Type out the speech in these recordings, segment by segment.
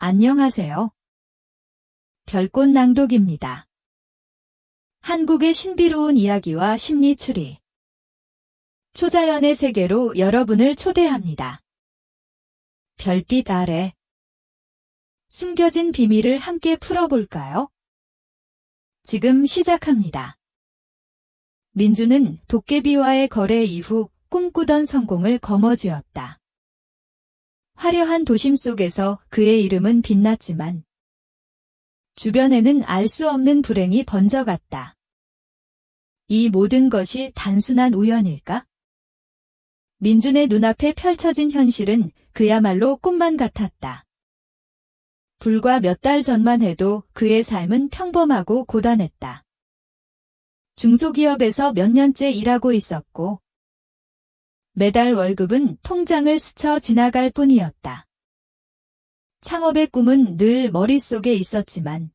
안녕하세요. 별꽃 낭독입니다. 한국의 신비로운 이야기와 심리 추리. 초자연의 세계로 여러분을 초대합니다. 별빛 아래. 숨겨진 비밀을 함께 풀어볼까요? 지금 시작합니다. 민주는 도깨비와의 거래 이후 꿈꾸던 성공을 거머쥐었다. 화려한 도심 속에서 그의 이름은 빛났지만 주변에는 알 수 없는 불행이 번져갔다. 이 모든 것이 단순한 우연일까? 민준의 눈앞에 펼쳐진 현실은 그야말로 꿈만 같았다. 불과 몇 달 전만 해도 그의 삶은 평범하고 고단했다. 중소기업에서 몇 년째 일하고 있었고 매달 월급은 통장을 스쳐 지나갈 뿐이었다. 창업의 꿈은 늘 머릿속에 있었지만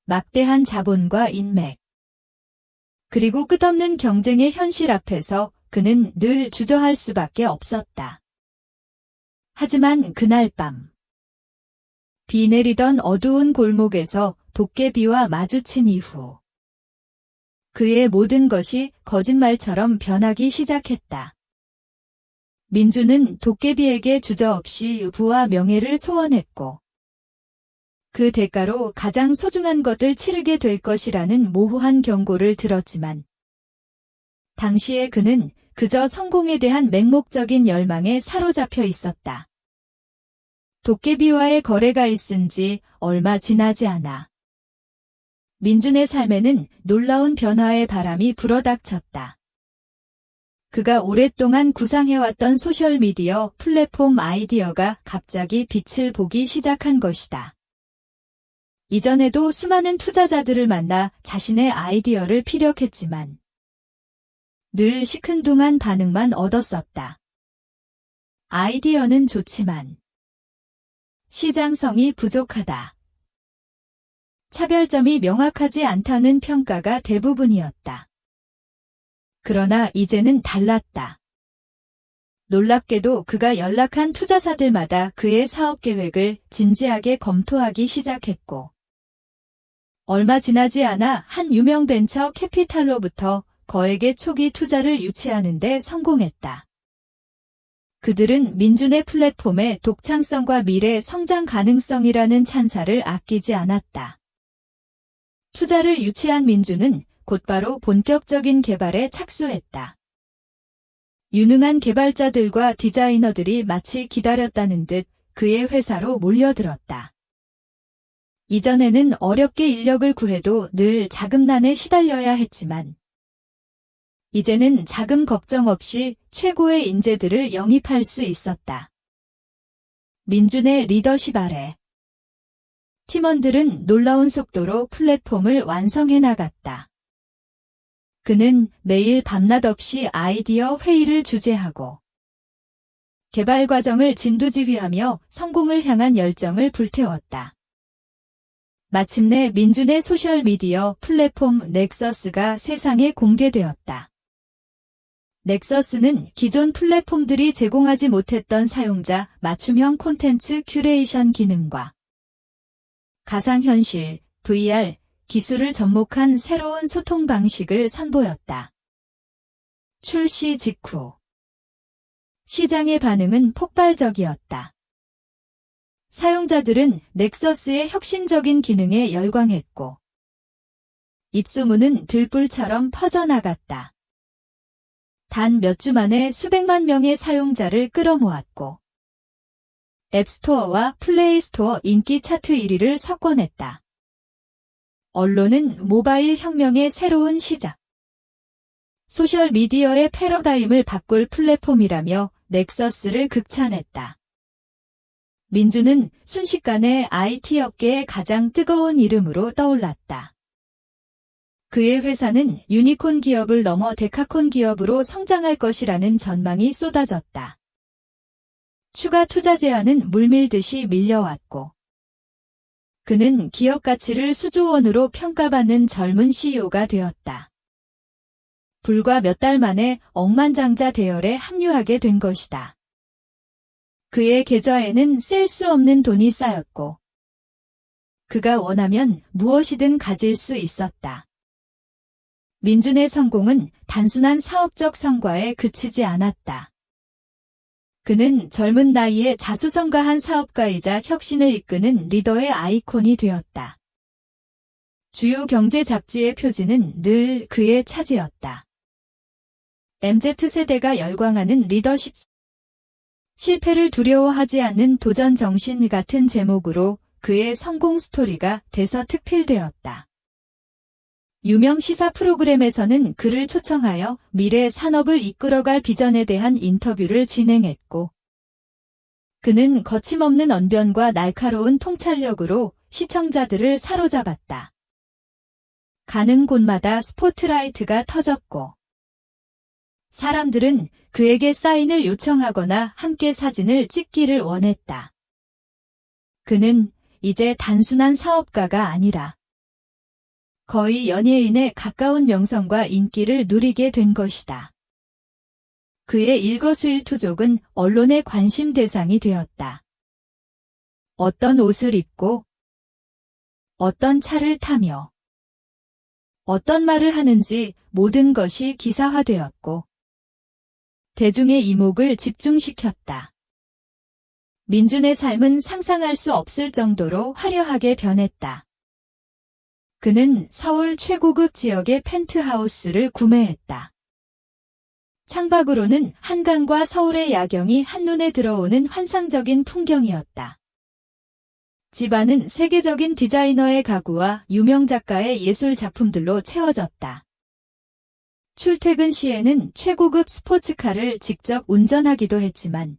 막대한 자본과 인맥, 그리고 끝없는 경쟁의 현실 앞에서 그는 늘 주저할 수밖에 없었다. 하지만 그날 밤, 비 내리던 어두운 골목에서 도깨비와 마주친 이후 그의 모든 것이 거짓말처럼 변하기 시작했다. 민주는 도깨비에게 주저없이 부와 명예를 소원했고 그 대가로 가장 소중한 것을 치르게 될 것이라는 모호한 경고를 들었지만 당시에 그는 그저 성공에 대한 맹목적인 열망에 사로잡혀 있었다. 도깨비와의 거래가 있은 지 얼마 지나지 않아 민준의 삶에는 놀라운 변화의 바람이 불어닥쳤다. 그가 오랫동안 구상해왔던 소셜미디어 플랫폼 아이디어가 갑자기 빛을 보기 시작한 것이다. 이전에도 수많은 투자자들을 만나 자신의 아이디어를 피력했지만 늘 시큰둥한 반응만 얻었었다. 아이디어는 좋지만 시장성이 부족하다. 차별점이 명확하지 않다는 평가가 대부분이었다. 그러나 이제는 달랐다. 놀랍게도 그가 연락한 투자사들마다 그의 사업 계획을 진지하게 검토하기 시작했고 얼마 지나지 않아 한 유명 벤처 캐피탈로부터 거액의 초기 투자를 유치하는 데 성공했다. 그들은 민준의 플랫폼의 독창성과 미래 성장 가능성이라는 찬사를 아끼지 않았다. 투자를 유치한 민준은 곧바로 본격적인 개발에 착수했다. 유능한 개발자들과 디자이너들이 마치 기다렸다는 듯 그의 회사로 몰려들었다. 이전에는 어렵게 인력을 구해도 늘 자금난에 시달려야 했지만 이제는 자금 걱정 없이 최고의 인재들을 영입할 수 있었다. 민준의 리더십 아래 팀원들은 놀라운 속도로 플랫폼을 완성해 나갔다. 그는 매일 밤낮 없이 아이디어 회의를 주재하고 개발 과정을 진두지휘하며 성공을 향한 열정을 불태웠다. 마침내 민준의 소셜미디어 플랫폼 넥서스가 세상에 공개되었다. 넥서스는 기존 플랫폼들이 제공하지 못했던 사용자 맞춤형 콘텐츠 큐레이션 기능과 가상현실, VR, 기술을 접목한 새로운 소통 방식을 선보였다. 출시 직후 시장의 반응은 폭발적이었다. 사용자들은 넥서스의 혁신적인 기능에 열광했고 입소문은 들불처럼 퍼져나갔다. 단 몇 주 만에 수백만 명의 사용자를 끌어모았고 앱스토어와 플레이스토어 인기 차트 1위를 석권했다. 언론은 모바일 혁명의 새로운 시작, 소셜미디어의 패러다임을 바꿀 플랫폼이라며 넥서스를 극찬했다. 민준은 순식간에 IT 업계의 가장 뜨거운 이름으로 떠올랐다. 그의 회사는 유니콘 기업을 넘어 데카콘 기업으로 성장할 것이라는 전망이 쏟아졌다. 추가 투자 제안은 물밀듯이 밀려왔고 그는 기업 가치를 수조 원으로 평가받는 젊은 CEO가 되었다. 불과 몇 달 만에 억만장자 대열에 합류하게 된 것이다. 그의 계좌에는 셀 수 없는 돈이 쌓였고 그가 원하면 무엇이든 가질 수 있었다. 민준의 성공은 단순한 사업적 성과에 그치지 않았다. 그는 젊은 나이에 자수성가한 사업가이자 혁신을 이끄는 리더의 아이콘이 되었다. 주요 경제 잡지의 표지는 늘 그의 차지였다. MZ세대가 열광하는 리더십, 실패를 두려워하지 않는 도전 정신 같은 제목으로 그의 성공 스토리가 대서특필되었다. 유명 시사 프로그램에서는 그를 초청하여 미래 산업을 이끌어갈 비전에 대한 인터뷰를 진행했고, 그는 거침없는 언변과 날카로운 통찰력으로 시청자들을 사로잡았다. 가는 곳마다 스포트라이트가 터졌고, 사람들은 그에게 사인을 요청하거나 함께 사진을 찍기를 원했다. 그는 이제 단순한 사업가가 아니라 거의 연예인에 가까운 명성과 인기를 누리게 된 것이다. 그의 일거수일투족은 언론의 관심 대상이 되었다. 어떤 옷을 입고, 어떤 차를 타며, 어떤 말을 하는지 모든 것이 기사화되었고, 대중의 이목을 집중시켰다. 민준의 삶은 상상할 수 없을 정도로 화려하게 변했다. 그는 서울 최고급 지역의 펜트하우스를 구매했다. 창밖으로는 한강과 서울의 야경이 한눈에 들어오는 환상적인 풍경이었다. 집안은 세계적인 디자이너의 가구와 유명 작가의 예술 작품들로 채워졌다. 출퇴근 시에는 최고급 스포츠카를 직접 운전하기도 했지만,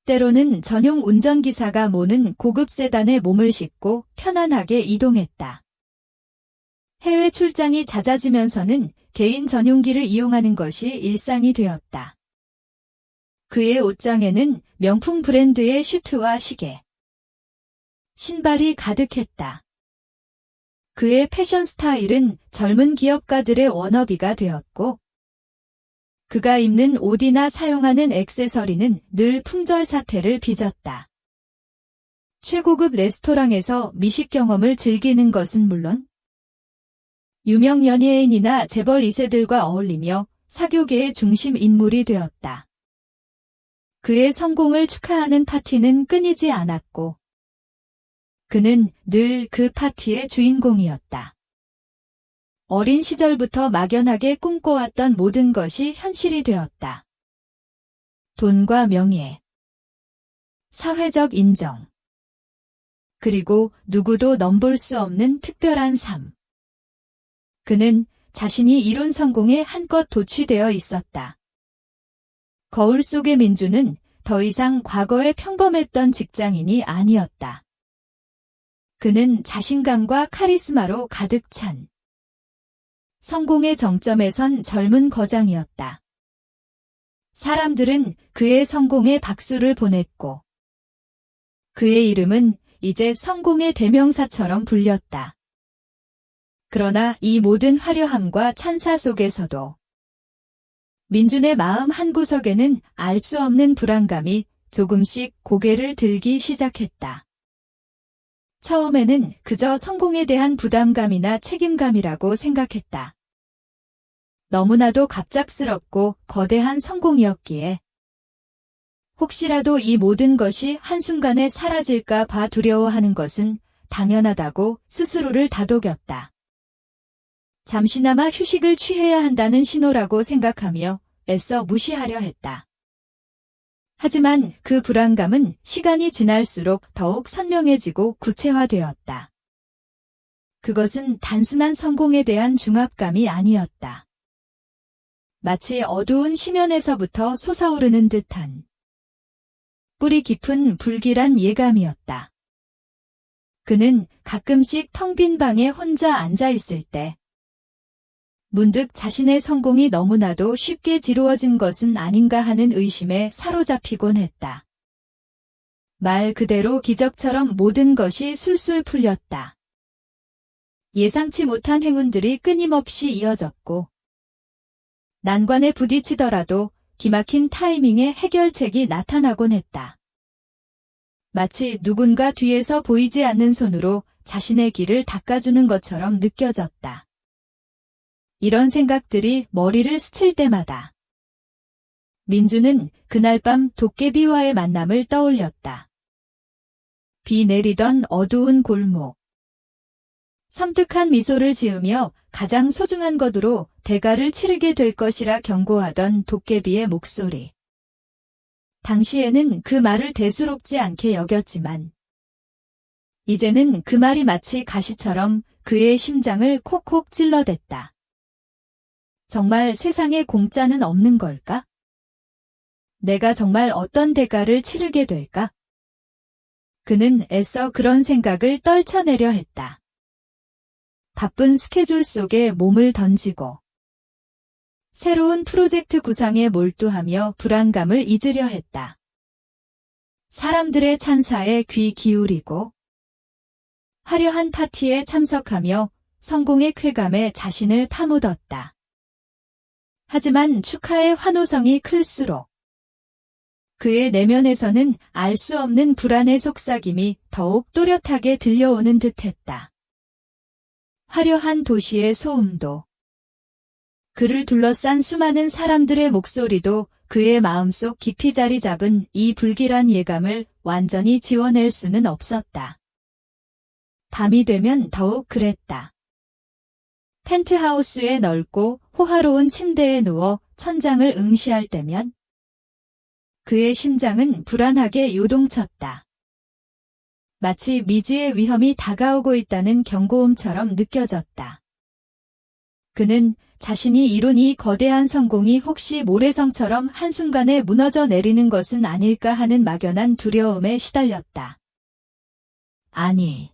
때로는 전용 운전기사가 모는 고급 세단에 몸을 싣고 편안하게 이동했다. 해외 출장이 잦아지면서는 개인 전용기를 이용하는 것이 일상이 되었다. 그의 옷장에는 명품 브랜드의 슈트와 시계, 신발이 가득했다. 그의 패션 스타일은 젊은 기업가들의 워너비가 되었고, 그가 입는 옷이나 사용하는 액세서리는 늘 품절 사태를 빚었다. 최고급 레스토랑에서 미식 경험을 즐기는 것은 물론, 유명 연예인이나 재벌 2세들과 어울리며 사교계의 중심 인물이 되었다. 그의 성공을 축하하는 파티는 끊이지 않았고, 그는 늘 그 파티의 주인공이었다. 어린 시절부터 막연하게 꿈꿔왔던 모든 것이 현실이 되었다. 돈과 명예, 사회적 인정, 그리고 누구도 넘볼 수 없는 특별한 삶. 그는 자신이 이룬 성공에 한껏 도취되어 있었다. 거울 속의 민주는 더 이상 과거에 평범했던 직장인이 아니었다. 그는 자신감과 카리스마로 가득 찬 성공의 정점에 선 젊은 거장이었다. 사람들은 그의 성공에 박수를 보냈고, 그의 이름은 이제 성공의 대명사처럼 불렸다. 그러나 이 모든 화려함과 찬사 속에서도 민준의 마음 한구석에는 알 수 없는 불안감이 조금씩 고개를 들기 시작했다. 처음에는 그저 성공에 대한 부담감이나 책임감이라고 생각했다. 너무나도 갑작스럽고 거대한 성공이었기에 혹시라도 이 모든 것이 한순간에 사라질까 봐 두려워하는 것은 당연하다고 스스로를 다독였다. 잠시나마 휴식을 취해야 한다는 신호라고 생각하며 애써 무시하려 했다. 하지만 그 불안감은 시간이 지날수록 더욱 선명해지고 구체화되었다. 그것은 단순한 성공에 대한 중압감이 아니었다. 마치 어두운 심연에서부터 솟아오르는 듯한 뿌리 깊은 불길한 예감이었다. 그는 가끔씩 텅 빈 방에 혼자 앉아 있을 때 문득 자신의 성공이 너무나도 쉽게 지루어진 것은 아닌가 하는 의심에 사로잡히곤 했다. 말 그대로 기적처럼 모든 것이 술술 풀렸다. 예상치 못한 행운들이 끊임없이 이어졌고, 난관에 부딪히더라도 기막힌 타이밍에 해결책이 나타나곤 했다. 마치 누군가 뒤에서 보이지 않는 손으로 자신의 길을 닦아주는 것처럼 느껴졌다. 이런 생각들이 머리를 스칠 때마다 민주는 그날 밤 도깨비와의 만남을 떠올렸다. 비 내리던 어두운 골목. 섬뜩한 미소를 지으며 가장 소중한 것으로 대가를 치르게 될 것이라 경고하던 도깨비의 목소리. 당시에는 그 말을 대수롭지 않게 여겼지만 이제는 그 말이 마치 가시처럼 그의 심장을 콕콕 찔러댔다. 정말 세상에 공짜는 없는 걸까? 내가 정말 어떤 대가를 치르게 될까? 그는 애써 그런 생각을 떨쳐내려 했다. 바쁜 스케줄 속에 몸을 던지고 새로운 프로젝트 구상에 몰두하며 불안감을 잊으려 했다. 사람들의 찬사에 귀 기울이고 화려한 파티에 참석하며 성공의 쾌감에 자신을 파묻었다. 하지만 축하의 환호성이 클수록 그의 내면에서는 알 수 없는 불안의 속삭임이 더욱 또렷하게 들려오는 듯했다. 화려한 도시의 소음도, 그를 둘러싼 수많은 사람들의 목소리도 그의 마음속 깊이 자리 잡은 이 불길한 예감을 완전히 지워낼 수는 없었다. 밤이 되면 더욱 그랬다. 펜트하우스의 넓고 호화로운 침대에 누워 천장을 응시할 때면 그의 심장은 불안하게 요동쳤다. 마치 미지의 위험이 다가오고 있다는 경고음처럼 느껴졌다. 그는 자신이 이룬 이 거대한 성공이 혹시 모래성처럼 한순간에 무너져 내리는 것은 아닐까 하는 막연한 두려움에 시달렸다. 아니,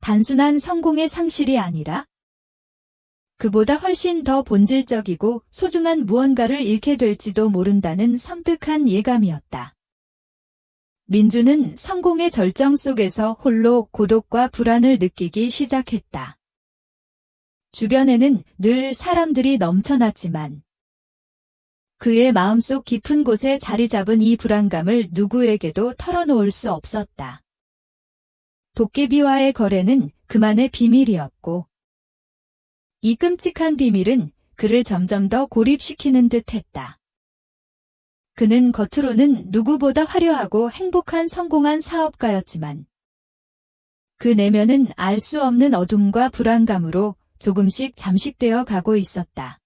단순한 성공의 상실이 아니라 그보다 훨씬 더 본질적이고 소중한 무언가를 잃게 될지도 모른다는 섬뜩한 예감이었다. 민주는 성공의 절정 속에서 홀로 고독과 불안을 느끼기 시작했다. 주변에는 늘 사람들이 넘쳐났지만 그의 마음속 깊은 곳에 자리 잡은 이 불안감을 누구에게도 털어놓을 수 없었다. 도깨비와의 거래는 그만의 비밀이었고 이 끔찍한 비밀은 그를 점점 더 고립시키는 듯했다. 그는 겉으로는 누구보다 화려하고 행복한 성공한 사업가였지만 그 내면은 알 수 없는 어둠과 불안감으로 조금씩 잠식되어 가고 있었다.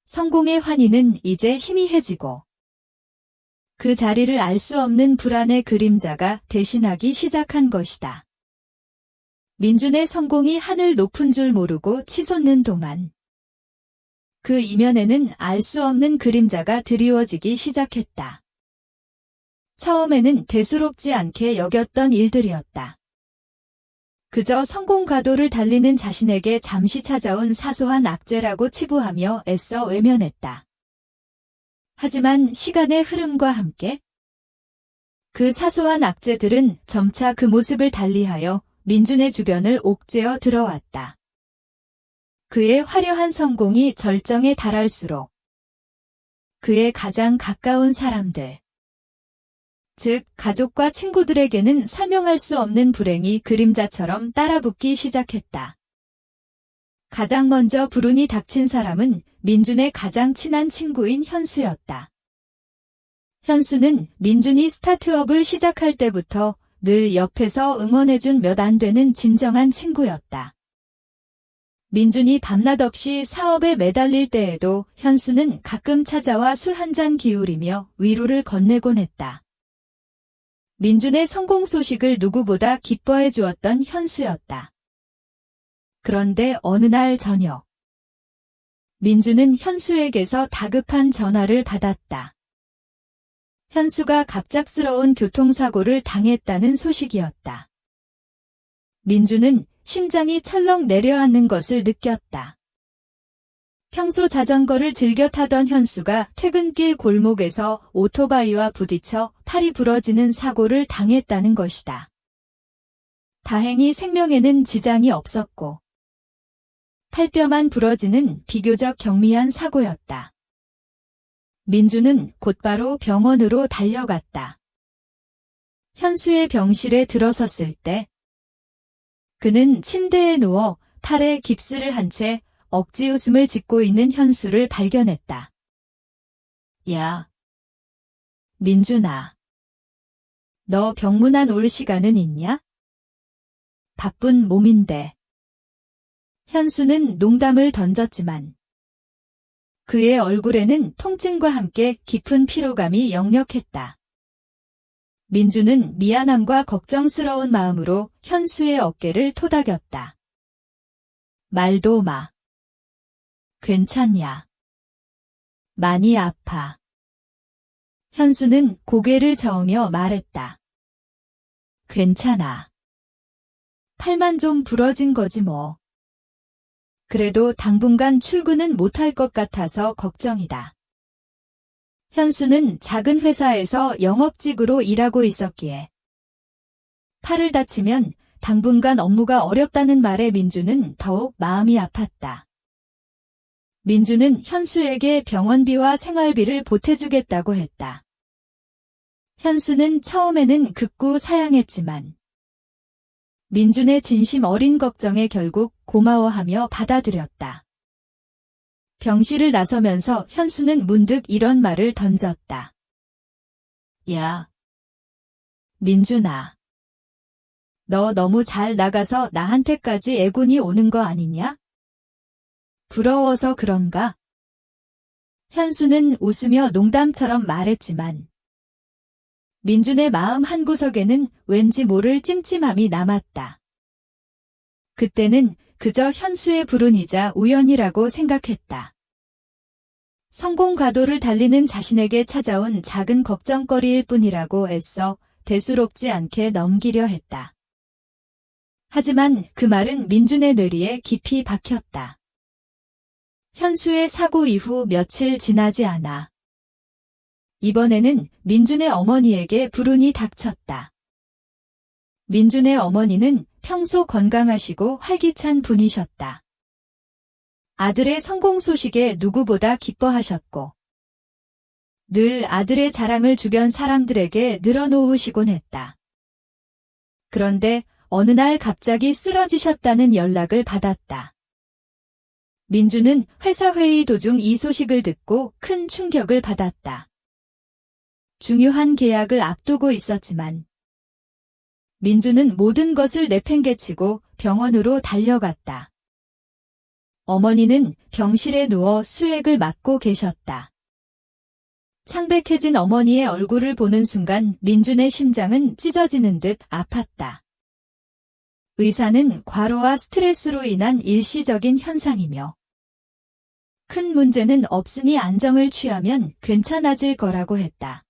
성공의 환희는 이제 희미해지고 그 자리를 알 수 없는 불안의 그림자가 대신하기 시작한 것이다. 민준의 성공이 하늘 높은 줄 모르고 치솟는 동안 그 이면에는 알 수 없는 그림자가 드리워지기 시작했다. 처음에는 대수롭지 않게 여겼던 일들이었다. 그저 성공 가도를 달리는 자신에게 잠시 찾아온 사소한 악재라고 치부하며 애써 외면했다. 하지만 시간의 흐름과 함께 그 사소한 악재들은 점차 그 모습을 달리하여 민준의 주변을 옥죄어 들어왔다. 그의 화려한 성공이 절정에 달할수록 그의 가장 가까운 사람들, 즉 가족과 친구들에게는 설명할 수 없는 불행이 그림자처럼 따라붙기 시작했다. 가장 먼저 불운이 닥친 사람은 민준의 가장 친한 친구인 현수였다. 현수는 민준이 스타트업을 시작할 때부터 늘 옆에서 응원해준 몇 안 되는 진정한 친구였다. 민준이 밤낮 없이 사업에 매달릴 때에도 현수는 가끔 찾아와 술 한잔 기울이며 위로를 건네곤 했다. 민준의 성공 소식을 누구보다 기뻐해 주었던 현수였다. 그런데 어느 날 저녁, 민준은 현수에게서 다급한 전화를 받았다. 현수가 갑작스러운 교통사고를 당했다는 소식이었다. 민준은 심장이 철렁 내려앉는 것을 느꼈다. 평소 자전거를 즐겨 타던 현수가 퇴근길 골목에서 오토바이와 부딪혀 팔이 부러지는 사고를 당했다는 것이다. 다행히 생명에는 지장이 없었고 팔뼈만 부러지는 비교적 경미한 사고였다. 민주는 곧바로 병원으로 달려갔다. 현수의 병실에 들어섰을 때 그는 침대에 누워 팔에 깁스를 한 채 억지 웃음을 짓고 있는 현수를 발견했다. 야, 민준아. 너 병문안 올 시간은 있냐? 바쁜 몸인데. 현수는 농담을 던졌지만 그의 얼굴에는 통증과 함께 깊은 피로감이 역력했다. 민주는 미안함과 걱정스러운 마음으로 현수의 어깨를 토닥였다. 말도 마. 괜찮냐? 많이 아파. 현수는 고개를 저으며 말했다. 괜찮아. 팔만 좀 부러진 거지 뭐. 그래도 당분간 출근은 못할 것 같아서 걱정이다. 현수는 작은 회사에서 영업직으로 일하고 있었기에 팔을 다치면 당분간 업무가 어렵다는 말에 민주는 더욱 마음이 아팠다. 민주는 현수에게 병원비와 생활비를 보태주겠다고 했다. 현수는 처음에는 극구 사양했지만 민준의 진심 어린 걱정에 결국 고마워하며 받아들였다. 병실을 나서면서 현수는 문득 이런 말을 던졌다. 야, 민준아. 너 너무 잘 나가서 나한테까지 애군이 오는 거 아니냐? 부러워서 그런가? 현수는 웃으며 농담처럼 말했지만 민준의 마음 한구석에는 왠지 모를 찜찜함이 남았다. 그때는 그저 현수의 불운이자 우연이라고 생각했다. 성공 과도를 달리는 자신에게 찾아온 작은 걱정거리일 뿐이라고 애써 대수롭지 않게 넘기려 했다. 하지만 그 말은 민준의 뇌리에 깊이 박혔다. 현수의 사고 이후 며칠 지나지 않아 이번에는 민준의 어머니에게 불운이 닥쳤다. 민준의 어머니는 평소 건강하시고 활기찬 분이셨다. 아들의 성공 소식에 누구보다 기뻐하셨고 늘 아들의 자랑을 주변 사람들에게 늘어놓으시곤 했다. 그런데 어느 날 갑자기 쓰러지셨다는 연락을 받았다. 민주는 회사 회의 도중 이 소식을 듣고 큰 충격을 받았다. 중요한 계약을 앞두고 있었지만 민주는 모든 것을 내팽개치고 병원으로 달려갔다. 어머니는 병실에 누워 수액을 맞고 계셨다. 창백해진 어머니의 얼굴을 보는 순간 민준의 심장은 찢어지는 듯 아팠다. 의사는 과로와 스트레스로 인한 일시적인 현상이며 큰 문제는 없으니 안정을 취하면 괜찮아질 거라고 했다.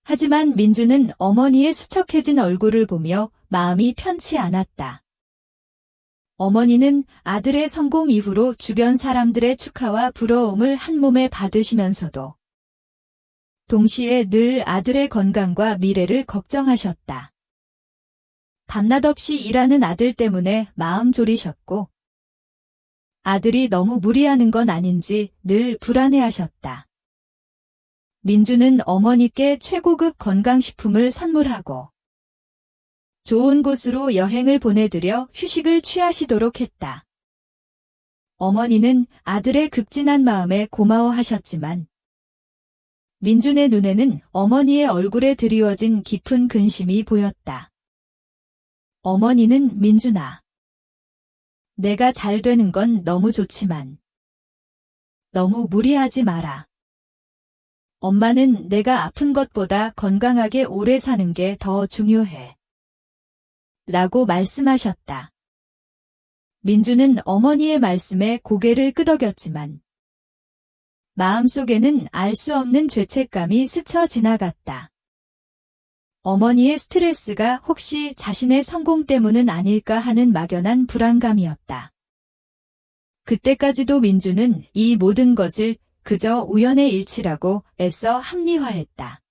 하지만 민주는 어머니의 수척해진 얼굴을 보며 마음이 편치 않았다. 어머니는 아들의 성공 이후로 주변 사람들의 축하와 부러움을 한몸에 받으시면서도 동시에 늘 아들의 건강과 미래를 걱정하셨다. 밤낮 없이 일하는 아들 때문에 마음 졸이셨고 아들이 너무 무리하는 건 아닌지 늘 불안해하셨다. 민주는 어머니께 최고급 건강식품을 선물하고 좋은 곳으로 여행을 보내드려 휴식을 취하시도록 했다. 어머니는 아들의 극진한 마음에 고마워하셨지만 민준의 눈에는 어머니의 얼굴에 드리워진 깊은 근심이 보였다. 어머니는 민준아, 내가 잘 되는 건 너무 좋지만 너무 무리하지 마라. 엄마는 내가 아픈 것보다 건강하게 오래 사는 게 더 중요해. 라고 말씀하셨다. 민주는 어머니의 말씀에 고개를 끄덕였지만 마음속에는 알 수 없는 죄책감이 스쳐 지나갔다. 어머니의 스트레스가 혹시 자신의 성공 때문은 아닐까 하는 막연한 불안감이었다. 그때까지도 민주는 이 모든 것을 그저 우연의 일치라고 애써 합리화했다.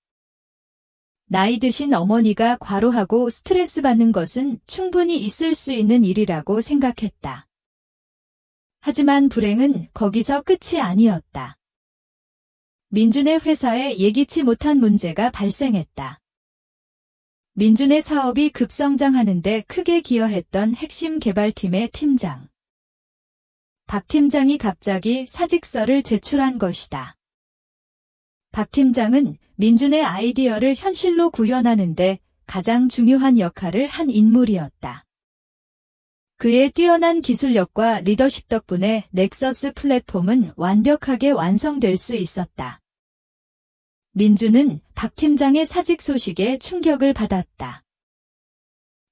나이 드신 어머니가 과로하고 스트레스 받는 것은 충분히 있을 수 있는 일이라고 생각했다. 하지만 불행은 거기서 끝이 아니었다. 민준의 회사에 예기치 못한 문제가 발생했다. 민준의 사업이 급성장하는데 크게 기여했던 핵심 개발팀의 팀장. 박 팀장이 갑자기 사직서를 제출한 것이다. 박 팀장은 민준의 아이디어를 현실로 구현하는데 가장 중요한 역할을 한 인물이었다. 그의 뛰어난 기술력과 리더십 덕분에 넥서스 플랫폼은 완벽하게 완성될 수 있었다. 민준은 박 팀장의 사직 소식에 충격을 받았다.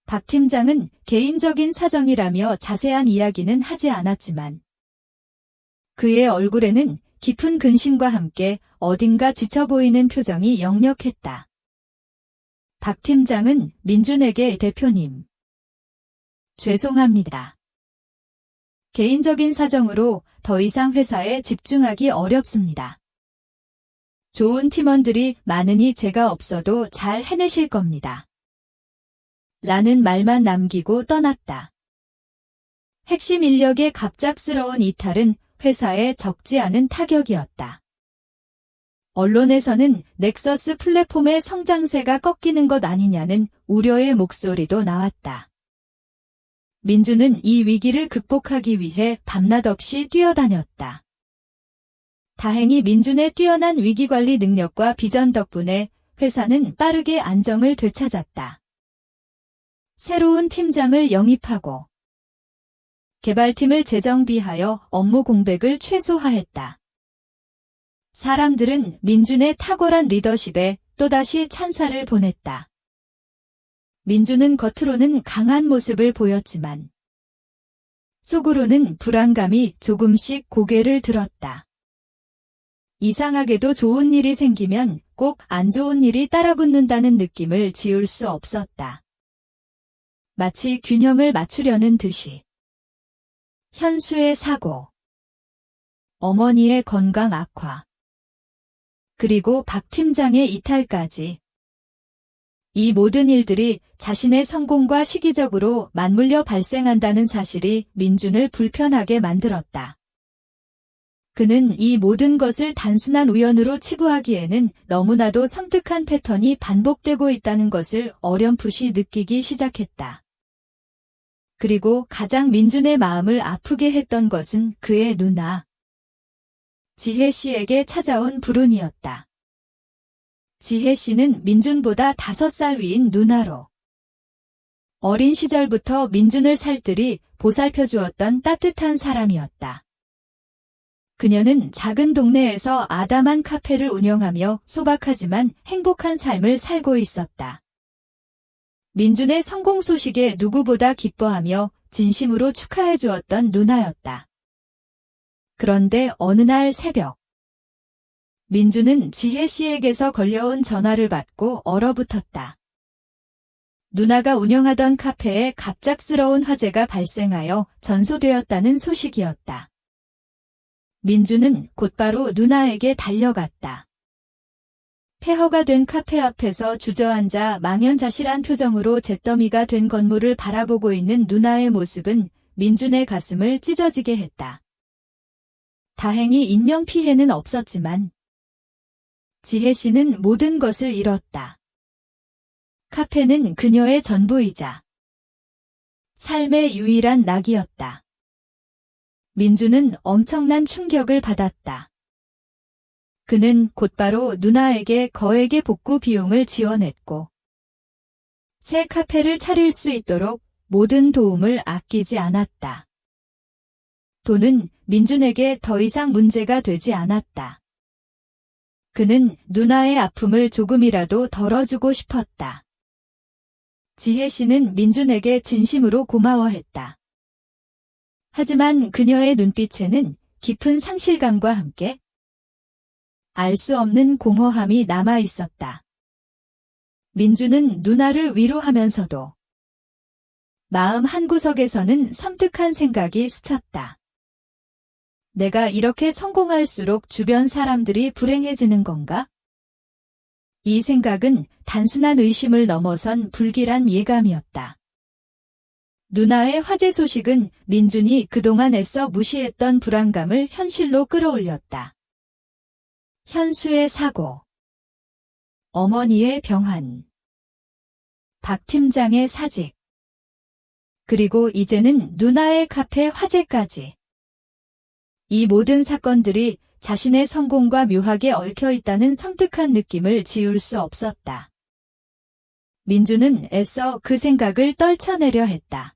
박 팀장은 개인적인 사정이라며 자세한 이야기는 하지 않았지만 그의 얼굴에는 깊은 근심과 함께 어딘가 지쳐 보이는 표정이 역력했다. 박 팀장은 민준에게 대표님, 죄송합니다. 개인적인 사정으로 더 이상 회사에 집중하기 어렵습니다. 좋은 팀원들이 많으니 제가 없어도 잘 해내실 겁니다. 라는 말만 남기고 떠났다. 핵심 인력의 갑작스러운 이탈은 회사에 적지 않은 타격이었다. 언론에서는 넥서스 플랫폼의 성장세가 꺾이는 것 아니냐는 우려의 목소리도 나왔다. 민준은 이 위기를 극복하기 위해 밤낮 없이 뛰어다녔다. 다행히 민준의 뛰어난 위기관리 능력과 비전 덕분에 회사는 빠르게 안정을 되찾았다. 새로운 팀장을 영입하고 개발팀을 재정비하여 업무 공백을 최소화했다. 사람들은 민준의 탁월한 리더십에 또다시 찬사를 보냈다. 민준은 겉으로는 강한 모습을 보였지만 속으로는 불안감이 조금씩 고개를 들었다. 이상하게도 좋은 일이 생기면 꼭 안 좋은 일이 따라붙는다는 느낌을 지울 수 없었다. 마치 균형을 맞추려는 듯이. 현수의 사고, 어머니의 건강 악화, 그리고 박 팀장의 이탈까지. 이 모든 일들이 자신의 성공과 시기적으로 맞물려 발생한다는 사실이 민준을 불편하게 만들었다. 그는 이 모든 것을 단순한 우연으로 치부하기에는 너무나도 섬뜩한 패턴이 반복되고 있다는 것을 어렴풋이 느끼기 시작했다. 그리고 가장 민준의 마음을 아프게 했던 것은 그의 누나 지혜 씨에게 찾아온 불운이었다. 지혜 씨는 민준보다 5살 위인 누나로 어린 시절부터 민준을 살뜰히 보살펴 주었던 따뜻한 사람이었다. 그녀는 작은 동네에서 아담한 카페를 운영하며 소박하지만 행복한 삶을 살고 있었다. 민준의 성공 소식에 누구보다 기뻐하며 진심으로 축하해 주었던 누나였다. 그런데 어느 날 새벽, 민준은 지혜 씨에게서 걸려온 전화를 받고 얼어붙었다. 누나가 운영하던 카페에 갑작스러운 화재가 발생하여 전소되었다는 소식이었다. 민준은 곧바로 누나에게 달려갔다. 폐허가 된 카페 앞에서 주저앉아 망연자실한 표정으로 잿더미가 된 건물을 바라보고 있는 누나의 모습은 민준의 가슴을 찢어지게 했다. 다행히 인명피해는 없었지만 지혜 씨는 모든 것을 잃었다. 카페는 그녀의 전부이자 삶의 유일한 낙이었다. 민준은 엄청난 충격을 받았다. 그는 곧바로 누나에게 거액의 복구 비용을 지원했고 새 카페를 차릴 수 있도록 모든 도움을 아끼지 않았다. 돈은 민준에게 더 이상 문제가 되지 않았다. 그는 누나의 아픔을 조금이라도 덜어주고 싶었다. 지혜 씨는 민준에게 진심으로 고마워했다. 하지만 그녀의 눈빛에는 깊은 상실감과 함께 알 수 없는 공허함이 남아 있었다. 민준은 누나를 위로하면서도 마음 한구석에서는 섬뜩한 생각이 스쳤다. 내가 이렇게 성공할수록 주변 사람들이 불행해지는 건가? 이 생각은 단순한 의심을 넘어선 불길한 예감이었다. 누나의 화재 소식은 민준이 그동안 애써 무시했던 불안감을 현실로 끌어올렸다. 현수의 사고, 어머니의 병환, 박 팀장의 사직, 그리고 이제는 누나의 카페 화재까지. 이 모든 사건들이 자신의 성공과 묘하게 얽혀 있다는 섬뜩한 느낌을 지울 수 없었다. 민주는 애써 그 생각을 떨쳐내려 했다.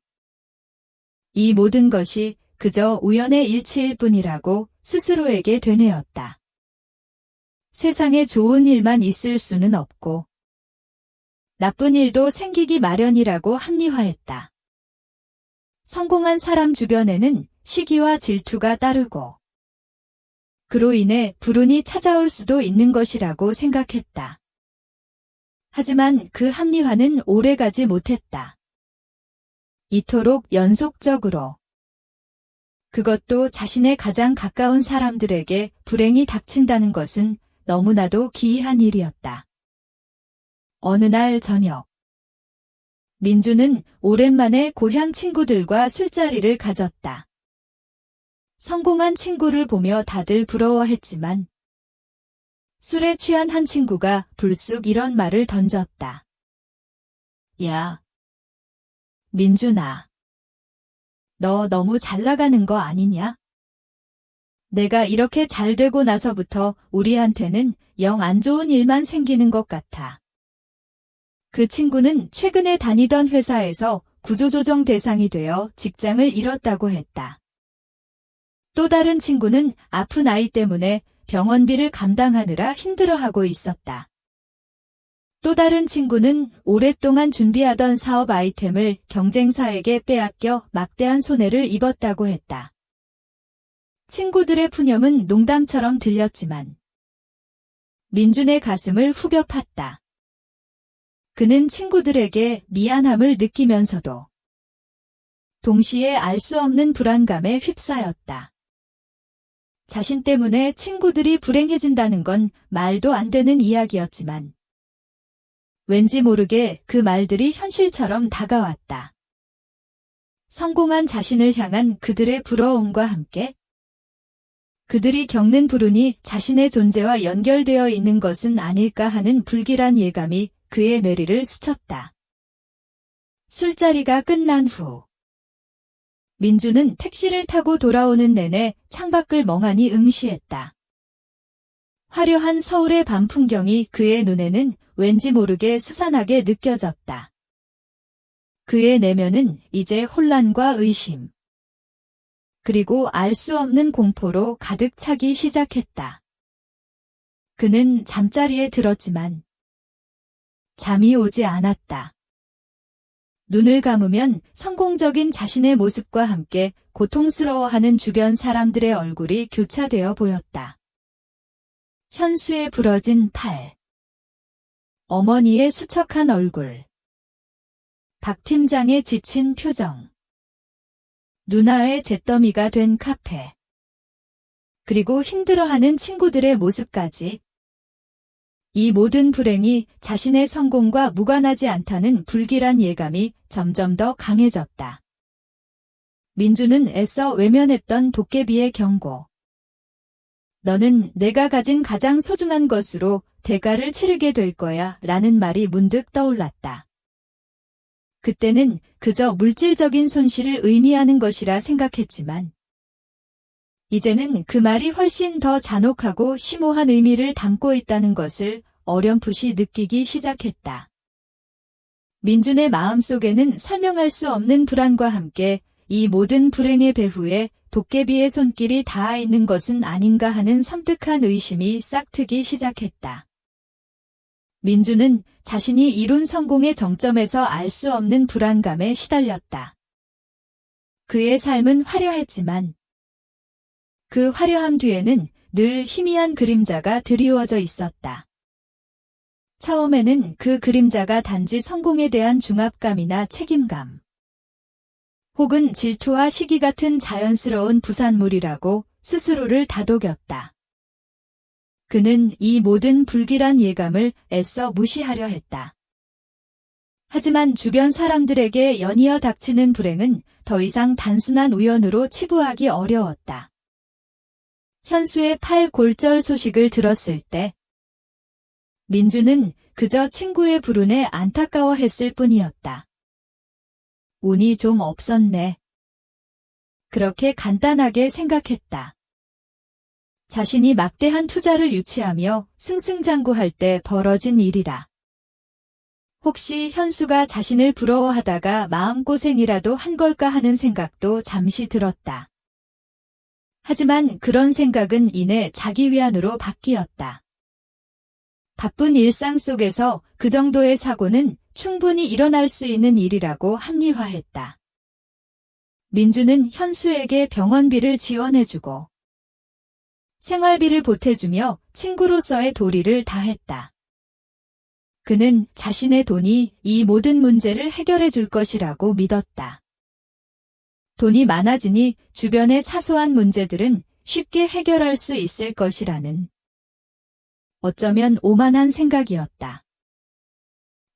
이 모든 것이 그저 우연의 일치일 뿐이라고 스스로에게 되뇌었다. 세상에 좋은 일만 있을 수는 없고 나쁜 일도 생기기 마련이라고 합리화했다. 성공한 사람 주변에는 시기와 질투가 따르고 그로 인해 불운이 찾아올 수도 있는 것이라고 생각했다. 하지만 그 합리화는 오래가지 못했다. 이토록 연속적으로 그것도 자신의 가장 가까운 사람들에게 불행이 닥친다는 것은 너무나도 기이한 일이었다. 어느 날 저녁 민주는 오랜만에 고향 친구들과 술자리를 가졌다. 성공한 친구를 보며 다들 부러워했지만 술에 취한 한 친구가 불쑥 이런 말을 던졌다. 야, 민준아. 너 너무 잘 나가는 거 아니냐? 내가 이렇게 잘 되고 나서부터 우리한테는 영 안 좋은 일만 생기는 것 같아. 그 친구는 최근에 다니던 회사에서 구조조정 대상이 되어 직장을 잃었다고 했다. 또 다른 친구는 아픈 아이 때문에 병원비를 감당하느라 힘들어하고 있었다. 또 다른 친구는 오랫동안 준비하던 사업 아이템을 경쟁사에게 빼앗겨 막대한 손해를 입었다고 했다. 친구들의 푸념은 농담처럼 들렸지만 민준의 가슴을 후벼 팠다. 그는 친구들에게 미안함을 느끼면서도 동시에 알 수 없는 불안감에 휩싸였다. 자신 때문에 친구들이 불행해진다는 건 말도 안 되는 이야기였지만 왠지 모르게 그 말들이 현실처럼 다가왔다. 성공한 자신을 향한 그들의 부러움과 함께 그들이 겪는 불운이 자신의 존재와 연결되어 있는 것은 아닐까 하는 불길한 예감이 그의 뇌리를 스쳤다. 술자리가 끝난 후 민주는 택시를 타고 돌아오는 내내 창밖을 멍하니 응시했다. 화려한 서울의 밤 풍경이 그의 눈에는 왠지 모르게 스산하게 느껴졌다. 그의 내면은 이제 혼란과 의심, 그리고 알 수 없는 공포로 가득 차기 시작했다. 그는 잠자리에 들었지만 잠이 오지 않았다. 눈을 감으면 성공적인 자신의 모습과 함께 고통스러워하는 주변 사람들의 얼굴이 교차되어 보였다. 현수의 부러진 팔, 어머니의 수척한 얼굴, 박 팀장의 지친 표정, 누나의 잿더미가 된 카페, 그리고 힘들어하는 친구들의 모습까지. 이 모든 불행이 자신의 성공과 무관하지 않다는 불길한 예감이 점점 더 강해졌다. 민주는 애써 외면했던 도깨비의 경고. 너는 내가 가진 가장 소중한 것으로 대가를 치르게 될 거야 라는 말이 문득 떠올랐다. 그때는 그저 물질적인 손실을 의미하는 것이라 생각했지만 이제는 그 말이 훨씬 더 잔혹하고 심오한 의미를 담고 있다는 것을 어렴풋이 느끼기 시작했다. 민준의 마음속에는 설명할 수 없는 불안과 함께 이 모든 불행의 배후에 도깨비의 손길이 닿아 있는 것은 아닌가 하는 섬뜩한 의심이 싹트기 시작했다. 민준은 자신이 이룬 성공의 정점에서 알 수 없는 불안감에 시달렸다. 그의 삶은 화려했지만 그 화려함 뒤에는 늘 희미한 그림자가 드리워져 있었다. 처음에는 그 그림자가 단지 성공에 대한 중압감이나 책임감, 혹은 질투와 시기 같은 자연스러운 부산물이라고 스스로를 다독였다. 그는 이 모든 불길한 예감을 애써 무시하려 했다. 하지만 주변 사람들에게 연이어 닥치는 불행은 더 이상 단순한 우연으로 치부하기 어려웠다. 현수의 팔 골절 소식을 들었을 때 민주는 그저 친구의 불운에 안타까워했을 뿐이었다. 운이 좀 없었네. 그렇게 간단하게 생각했다. 자신이 막대한 투자를 유치하며 승승장구할 때 벌어진 일이라. 혹시 현수가 자신을 부러워하다가 마음고생이라도 한 걸까 하는 생각도 잠시 들었다. 하지만 그런 생각은 이내 자기 위안으로 바뀌었다. 바쁜 일상 속에서 그 정도의 사고는 충분히 일어날 수 있는 일이라고 합리화했다. 민주는 현수에게 병원비를 지원해주고 생활비를 보태주며 친구로서의 도리를 다했다. 그는 자신의 돈이 이 모든 문제를 해결해 줄 것이라고 믿었다. 돈이 많아지니 주변의 사소한 문제들은 쉽게 해결할 수 있을 것이라는 어쩌면 오만한 생각이었다.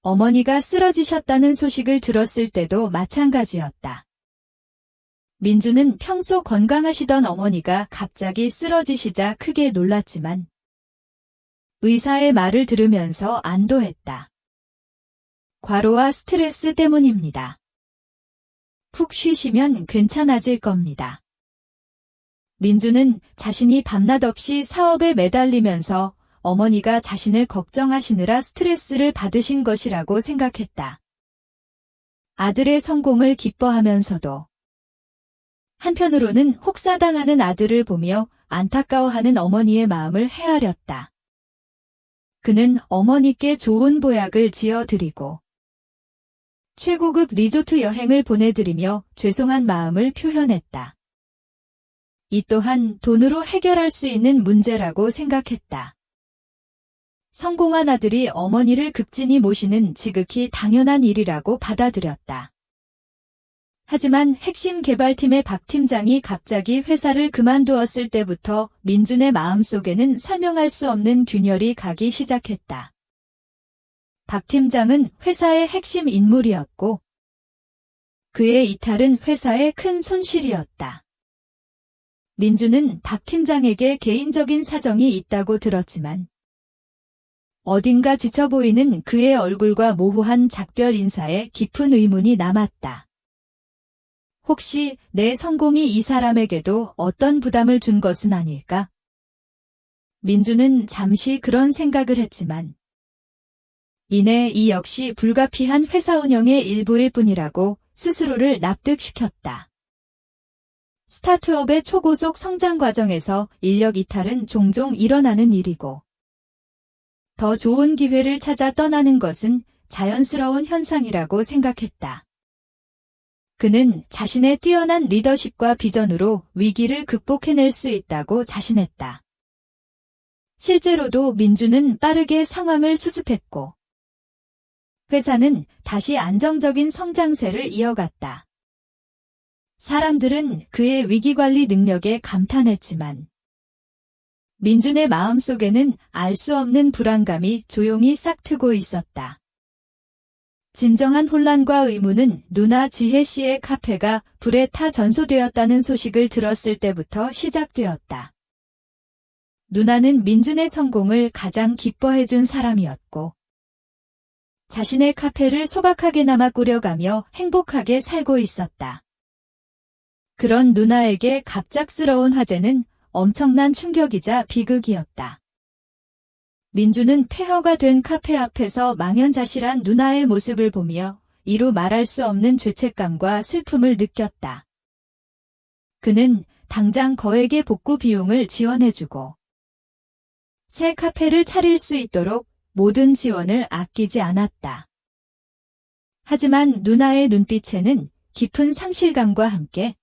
어머니가 쓰러지셨다는 소식을 들었을 때도 마찬가지였다. 민주는 평소 건강하시던 어머니가 갑자기 쓰러지시자 크게 놀랐지만 의사의 말을 들으면서 안도했다. 과로와 스트레스 때문입니다. 푹 쉬시면 괜찮아질 겁니다. 민주는 자신이 밤낮 없이 사업에 매달리면서 어머니가 자신을 걱정하시느라 스트레스를 받으신 것이라고 생각했다. 아들의 성공을 기뻐하면서도 한편으로는 혹사당하는 아들을 보며 안타까워하는 어머니의 마음을 헤아렸다. 그는 어머니께 좋은 보약을 지어드리고 최고급 리조트 여행을 보내드리며 죄송한 마음을 표현했다. 이 또한 돈으로 해결할 수 있는 문제라고 생각했다. 성공한 아들이 어머니를 극진히 모시는 지극히 당연한 일이라고 받아들였다. 하지만 핵심 개발팀의 박 팀장이 갑자기 회사를 그만두었을 때부터 민준의 마음속에는 설명할 수 없는 균열이 가기 시작했다. 박 팀장은 회사의 핵심 인물이었고 그의 이탈은 회사의 큰 손실이었다. 민준은 박 팀장에게 개인적인 사정이 있다고 들었지만 어딘가 지쳐 보이는 그의 얼굴과 모호한 작별 인사에 깊은 의문이 남았다. 혹시 내 성공이 이 사람에게도 어떤 부담을 준 것은 아닐까? 민주는 잠시 그런 생각을 했지만 이내 이 역시 불가피한 회사 운영의 일부일 뿐이라고 스스로를 납득시켰다. 스타트업의 초고속 성장 과정에서 인력 이탈은 종종 일어나는 일이고 더 좋은 기회를 찾아 떠나는 것은 자연스러운 현상이라고 생각했다. 그는 자신의 뛰어난 리더십과 비전으로 위기를 극복해낼 수 있다고 자신했다. 실제로도 민주는 빠르게 상황을 수습했고 회사는 다시 안정적인 성장세를 이어갔다. 사람들은 그의 위기관리 능력에 감탄했지만 민준의 마음속에는 알 수 없는 불안감이 조용히 싹트고 있었다. 진정한 혼란과 의문은 누나 지혜 씨의 카페가 불에 타 전소되었다는 소식을 들었을 때부터 시작되었다. 누나는 민준의 성공을 가장 기뻐해준 사람이었고 자신의 카페를 소박하게나마 꾸려가며 행복하게 살고 있었다. 그런 누나에게 갑작스러운 화재는 엄청난 충격이자 비극이었다. 민주는 폐허가 된 카페 앞에서 망연자실한 누나의 모습을 보며 이루 말할 수 없는 죄책감과 슬픔을 느꼈다. 그는 당장 거액의 복구 비용을 지원해주고 새 카페를 차릴 수 있도록 모든 지원을 아끼지 않았다. 하지만 누나의 눈빛에는 깊은 상실감과 함께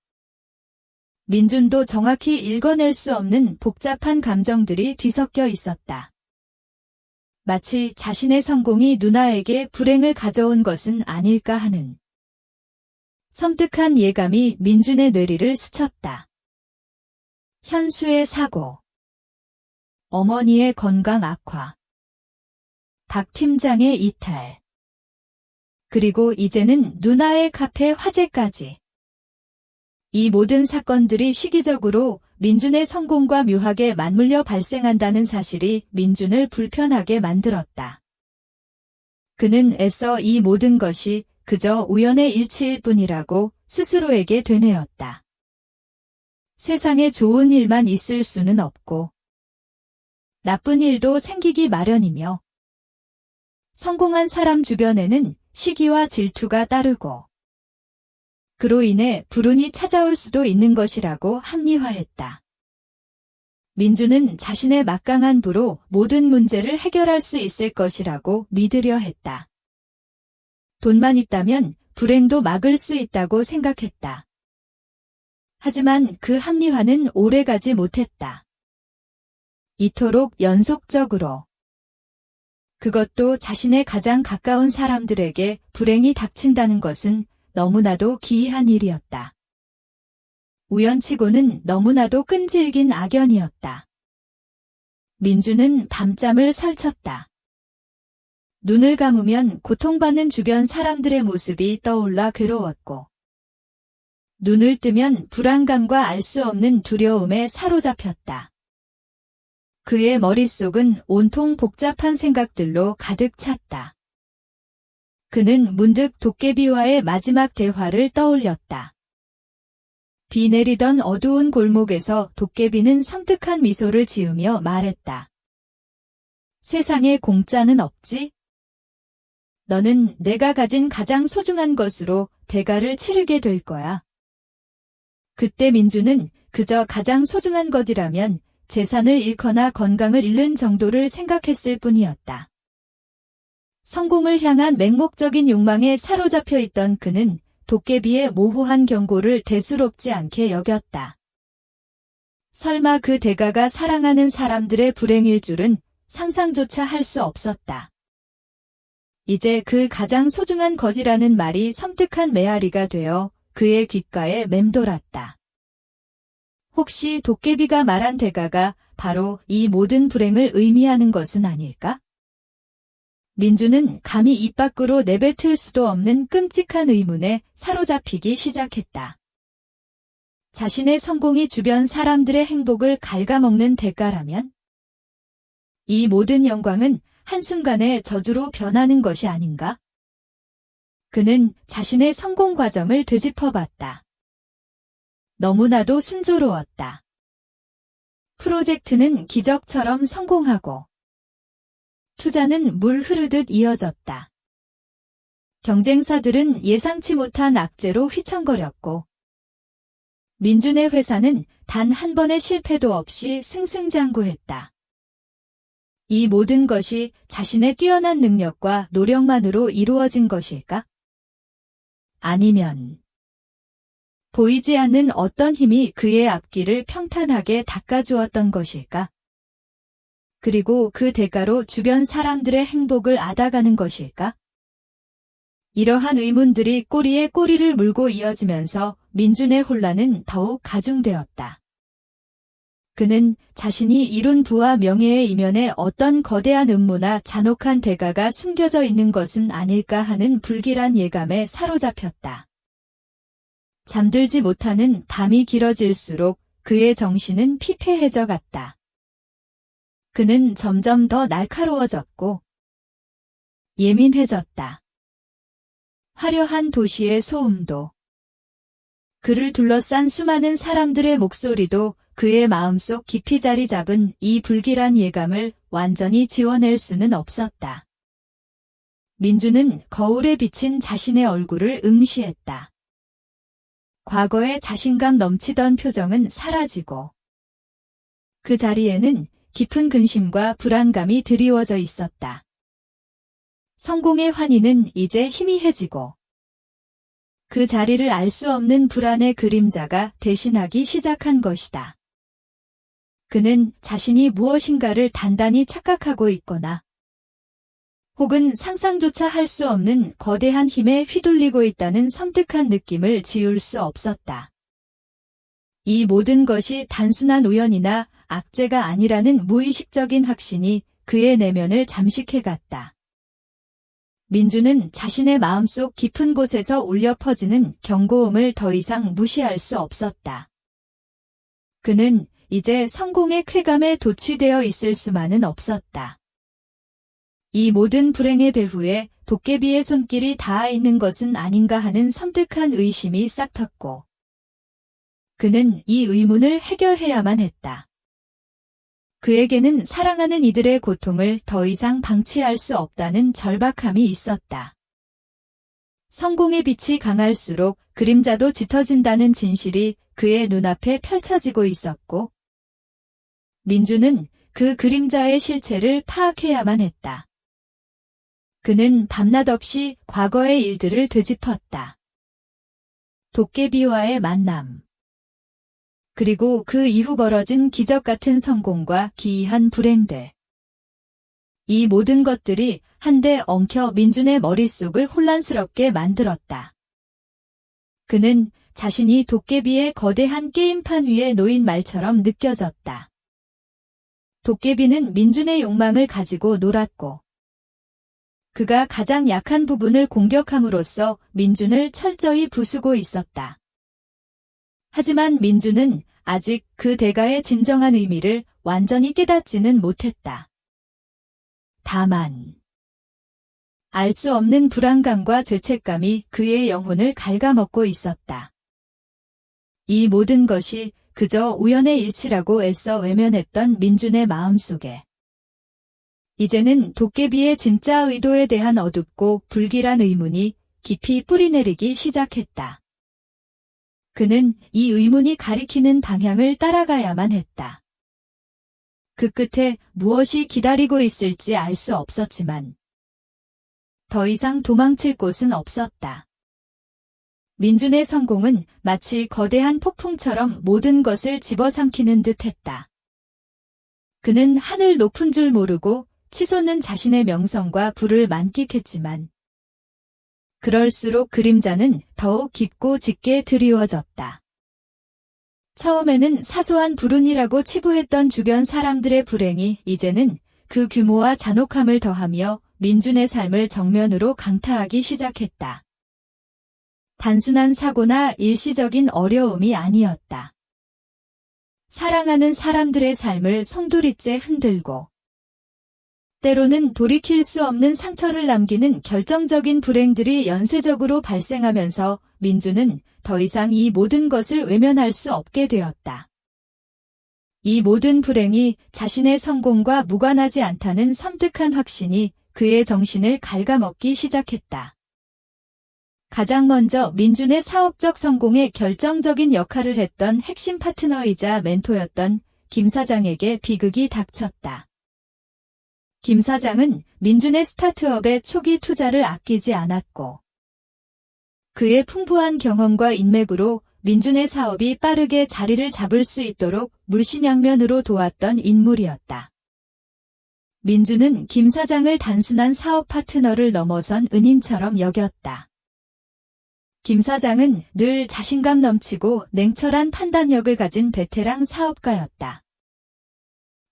민준도 정확히 읽어낼 수 없는 복잡한 감정들이 뒤섞여 있었다. 마치 자신의 성공이 누나에게 불행을 가져온 것은 아닐까 하는 섬뜩한 예감이 민준의 뇌리를 스쳤다. 현수의 사고, 어머니의 건강 악화, 박 팀장의 이탈, 그리고 이제는 누나의 카페 화재까지. 이 모든 사건들이 시기적으로 민준의 성공과 묘하게 맞물려 발생한다는 사실이 민준을 불편하게 만들었다. 그는 애써 이 모든 것이 그저 우연의 일치일 뿐이라고 스스로에게 되뇌었다. 세상에 좋은 일만 있을 수는 없고 나쁜 일도 생기기 마련이며 성공한 사람 주변에는 시기와 질투가 따르고 그로 인해 불운이 찾아올 수도 있는 것이라고 합리화했다. 민주는 자신의 막강한 부로 모든 문제를 해결할 수 있을 것이라고 믿으려 했다. 돈만 있다면 불행도 막을 수 있다고 생각했다. 하지만 그 합리화는 오래가지 못했다. 이토록 연속적으로 그것도 자신의 가장 가까운 사람들에게 불행이 닥친다는 것은 너무나도 기이한 일이었다. 우연치고는 너무나도 끈질긴 악연이었다. 민주는 밤잠을 설쳤다. 눈을 감으면 고통받는 주변 사람들의 모습이 떠올라 괴로웠고 눈을 뜨면 불안감과 알 수 없는 두려움에 사로잡혔다. 그의 머릿속은 온통 복잡한 생각들로 가득 찼다. 그는 문득 도깨비와의 마지막 대화를 떠올렸다. 비 내리던 어두운 골목에서 도깨비는 섬뜩한 미소를 지으며 말했다. 세상에 공짜는 없지? 너는 내가 가진 가장 소중한 것으로 대가를 치르게 될 거야. 그때 민주는 그저 가장 소중한 것이라면 재산을 잃거나 건강을 잃는 정도를 생각했을 뿐이었다. 성공을 향한 맹목적인 욕망에 사로잡혀 있던 그는 도깨비의 모호한 경고를 대수롭지 않게 여겼다. 설마 그 대가가 사랑하는 사람들의 불행일 줄은 상상조차 할 수 없었다. 이제 그 가장 소중한 것이라는 말이 섬뜩한 메아리가 되어 그의 귓가에 맴돌았다. 혹시 도깨비가 말한 대가가 바로 이 모든 불행을 의미하는 것은 아닐까? 민주는 감히 입 밖으로 내뱉을 수도 없는 끔찍한 의문에 사로잡히기 시작했다. 자신의 성공이 주변 사람들의 행복을 갉아먹는 대가라면? 이 모든 영광은 한순간에 저주로 변하는 것이 아닌가? 그는 자신의 성공 과정을 되짚어봤다. 너무나도 순조로웠다. 프로젝트는 기적처럼 성공하고 투자는 물 흐르듯 이어졌다. 경쟁사들은 예상치 못한 악재로 휘청거렸고 민준의 회사는 단 한 번의 실패도 없이 승승장구했다. 이 모든 것이 자신의 뛰어난 능력과 노력만으로 이루어진 것일까? 아니면 보이지 않는 어떤 힘이 그의 앞길을 평탄하게 닦아주었던 것일까? 그리고 그 대가로 주변 사람들의 행복을 앗아가는 것일까? 이러한 의문들이 꼬리에 꼬리를 물고 이어지면서 민준의 혼란은 더욱 가중되었다. 그는 자신이 이룬 부와 명예의 이면에 어떤 거대한 음모나 잔혹한 대가가 숨겨져 있는 것은 아닐까 하는 불길한 예감에 사로잡혔다. 잠들지 못하는 밤이 길어질수록 그의 정신은 피폐해져 갔다. 그는 점점 더 날카로워졌고 예민해졌다. 화려한 도시의 소음도 그를 둘러싼 수많은 사람들의 목소리도 그의 마음속 깊이 자리 잡은 이 불길한 예감을 완전히 지워낼 수는 없었다. 민주는 거울에 비친 자신의 얼굴을 응시했다. 과거의 자신감 넘치던 표정은 사라지고 그 자리에는 깊은 근심과 불안감이 드리워져 있었다. 성공의 환희는 이제 희미해지고 그 자리를 알 수 없는 불안의 그림자가 대신하기 시작한 것이다. 그는 자신이 무엇인가를 단단히 착각하고 있거나 혹은 상상조차 할 수 없는 거대한 힘에 휘둘리고 있다는 섬뜩한 느낌을 지울 수 없었다. 이 모든 것이 단순한 우연이나 악재가 아니라는 무의식적인 확신이 그의 내면을 잠식해갔다. 민주는 자신의 마음속 깊은 곳에서 울려 퍼지는 경고음을 더 이상 무시할 수 없었다. 그는 이제 성공의 쾌감에 도취되어 있을 수만은 없었다. 이 모든 불행의 배후에 도깨비의 손길이 닿아 있는 것은 아닌가 하는 섬뜩한 의심이 싹 텄고 그는 이 의문을 해결해야만 했다. 그에게는 사랑하는 이들의 고통을 더 이상 방치할 수 없다는 절박함이 있었다. 성공의 빛이 강할수록 그림자도 짙어진다는 진실이 그의 눈앞에 펼쳐지고 있었고 민주는 그 그림자의 실체를 파악해야만 했다. 그는 밤낮 없이 과거의 일들을 되짚었다. 도깨비와의 만남, 그리고 그 이후 벌어진 기적 같은 성공과 기이한 불행들. 이 모든 것들이 한데 엉켜 민준의 머릿속을 혼란스럽게 만들었다. 그는 자신이 도깨비의 거대한 게임판 위에 놓인 말처럼 느껴졌다. 도깨비는 민준의 욕망을 가지고 놀았고 그가 가장 약한 부분을 공격함으로써 민준을 철저히 부수고 있었다. 하지만 민준은 아직 그 대가의 진정한 의미를 완전히 깨닫지는 못했다. 다만 알 수 없는 불안감과 죄책감이 그의 영혼을 갉아먹고 있었다. 이 모든 것이 그저 우연의 일치라고 애써 외면했던 민준의 마음속에 이제는 도깨비의 진짜 의도에 대한 어둡고 불길한 의문이 깊이 뿌리내리기 시작했다. 그는 이 의문이 가리키는 방향을 따라가야만 했다. 그 끝에 무엇이 기다리고 있을지 알 수 없었지만 더 이상 도망칠 곳은 없었다. 민준의 성공은 마치 거대한 폭풍처럼 모든 것을 집어삼키는 듯했다. 그는 하늘 높은 줄 모르고 치솟는 자신의 명성과 부를 만끽했지만 그럴수록 그림자는 더욱 깊고 짙게 드리워졌다. 처음에는 사소한 불운이라고 치부했던 주변 사람들의 불행이 이제는 그 규모와 잔혹함을 더하며 민준의 삶을 정면으로 강타하기 시작했다. 단순한 사고나 일시적인 어려움이 아니었다. 사랑하는 사람들의 삶을 송두리째 흔들고 때로는 돌이킬 수 없는 상처를 남기는 결정적인 불행들이 연쇄적으로 발생하면서 민준은 더 이상 이 모든 것을 외면할 수 없게 되었다. 이 모든 불행이 자신의 성공과 무관하지 않다는 섬뜩한 확신이 그의 정신을 갉아먹기 시작했다. 가장 먼저 민준의 사업적 성공에 결정적인 역할을 했던 핵심 파트너이자 멘토였던 김 사장에게 비극이 닥쳤다. 김 사장은 민준의 스타트업의 초기 투자를 아끼지 않았고 그의 풍부한 경험과 인맥으로 민준의 사업이 빠르게 자리를 잡을 수 있도록 물심양면으로 도왔던 인물이었다. 민준은 김 사장을 단순한 사업 파트너를 넘어선 은인처럼 여겼다. 김 사장은 늘 자신감 넘치고 냉철한 판단력을 가진 베테랑 사업가였다.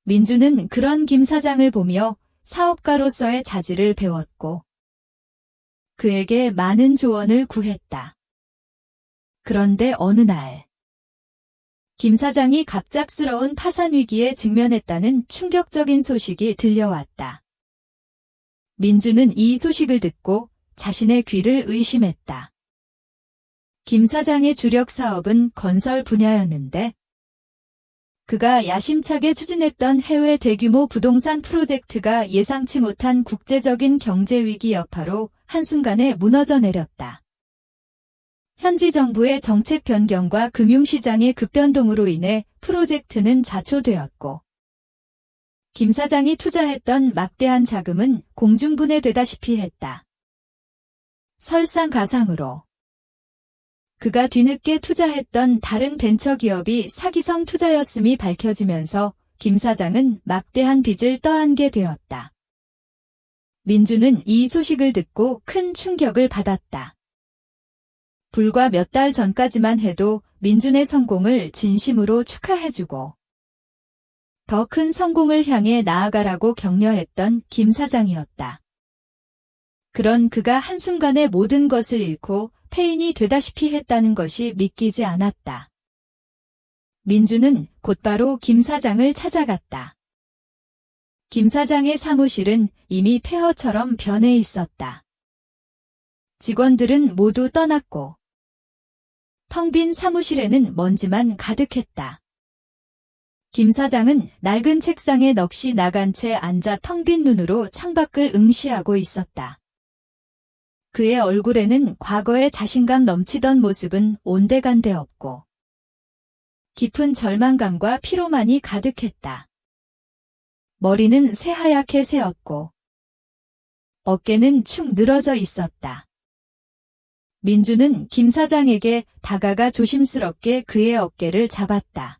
민준은 그런 김 사장을 보며 사업가로서의 자질을 배웠고 그에게 많은 조언을 구했다. 그런데 어느 날 김 사장이 갑작스러운 파산 위기에 직면했다는 충격적인 소식이 들려왔다. 민준은 이 소식을 듣고 자신의 귀를 의심했다. 김 사장의 주력 사업은 건설 분야였는데 그가 야심차게 추진했던 해외 대규모 부동산 프로젝트가 예상치 못한 국제적인 경제 위기 여파로 한순간에 무너져 내렸다. 현지 정부의 정책 변경과 금융시장의 급변동으로 인해 프로젝트는 좌초되었고 김 사장이 투자했던 막대한 자금은 공중분해되다시피 했다. 설상가상으로 그가 뒤늦게 투자했던 다른 벤처기업이 사기성 투자였음이 밝혀지면서 김 사장은 막대한 빚을 떠안게 되었다. 민준은 이 소식을 듣고 큰 충격을 받았다. 불과 몇 달 전까지만 해도 민준의 성공을 진심으로 축하해주고 더 큰 성공을 향해 나아가라고 격려했던 김 사장이었다. 그런 그가 한순간에 모든 것을 잃고 폐인이 되다시피 했다는 것이 믿기지 않았다. 민주는 곧바로 김 사장을 찾아갔다. 김 사장의 사무실은 이미 폐허처럼 변해 있었다. 직원들은 모두 떠났고 텅 빈 사무실에는 먼지만 가득했다. 김 사장은 낡은 책상에 넋이 나간 채 앉아 텅 빈 눈으로 창밖을 응시하고 있었다. 그의 얼굴에는 과거의 자신감 넘치던 모습은 온데간데 없고 깊은 절망감과 피로만이 가득했다. 머리는 새하얗게 새었고 어깨는 축 늘어져 있었다. 민주는 김 사장에게 다가가 조심스럽게 그의 어깨를 잡았다.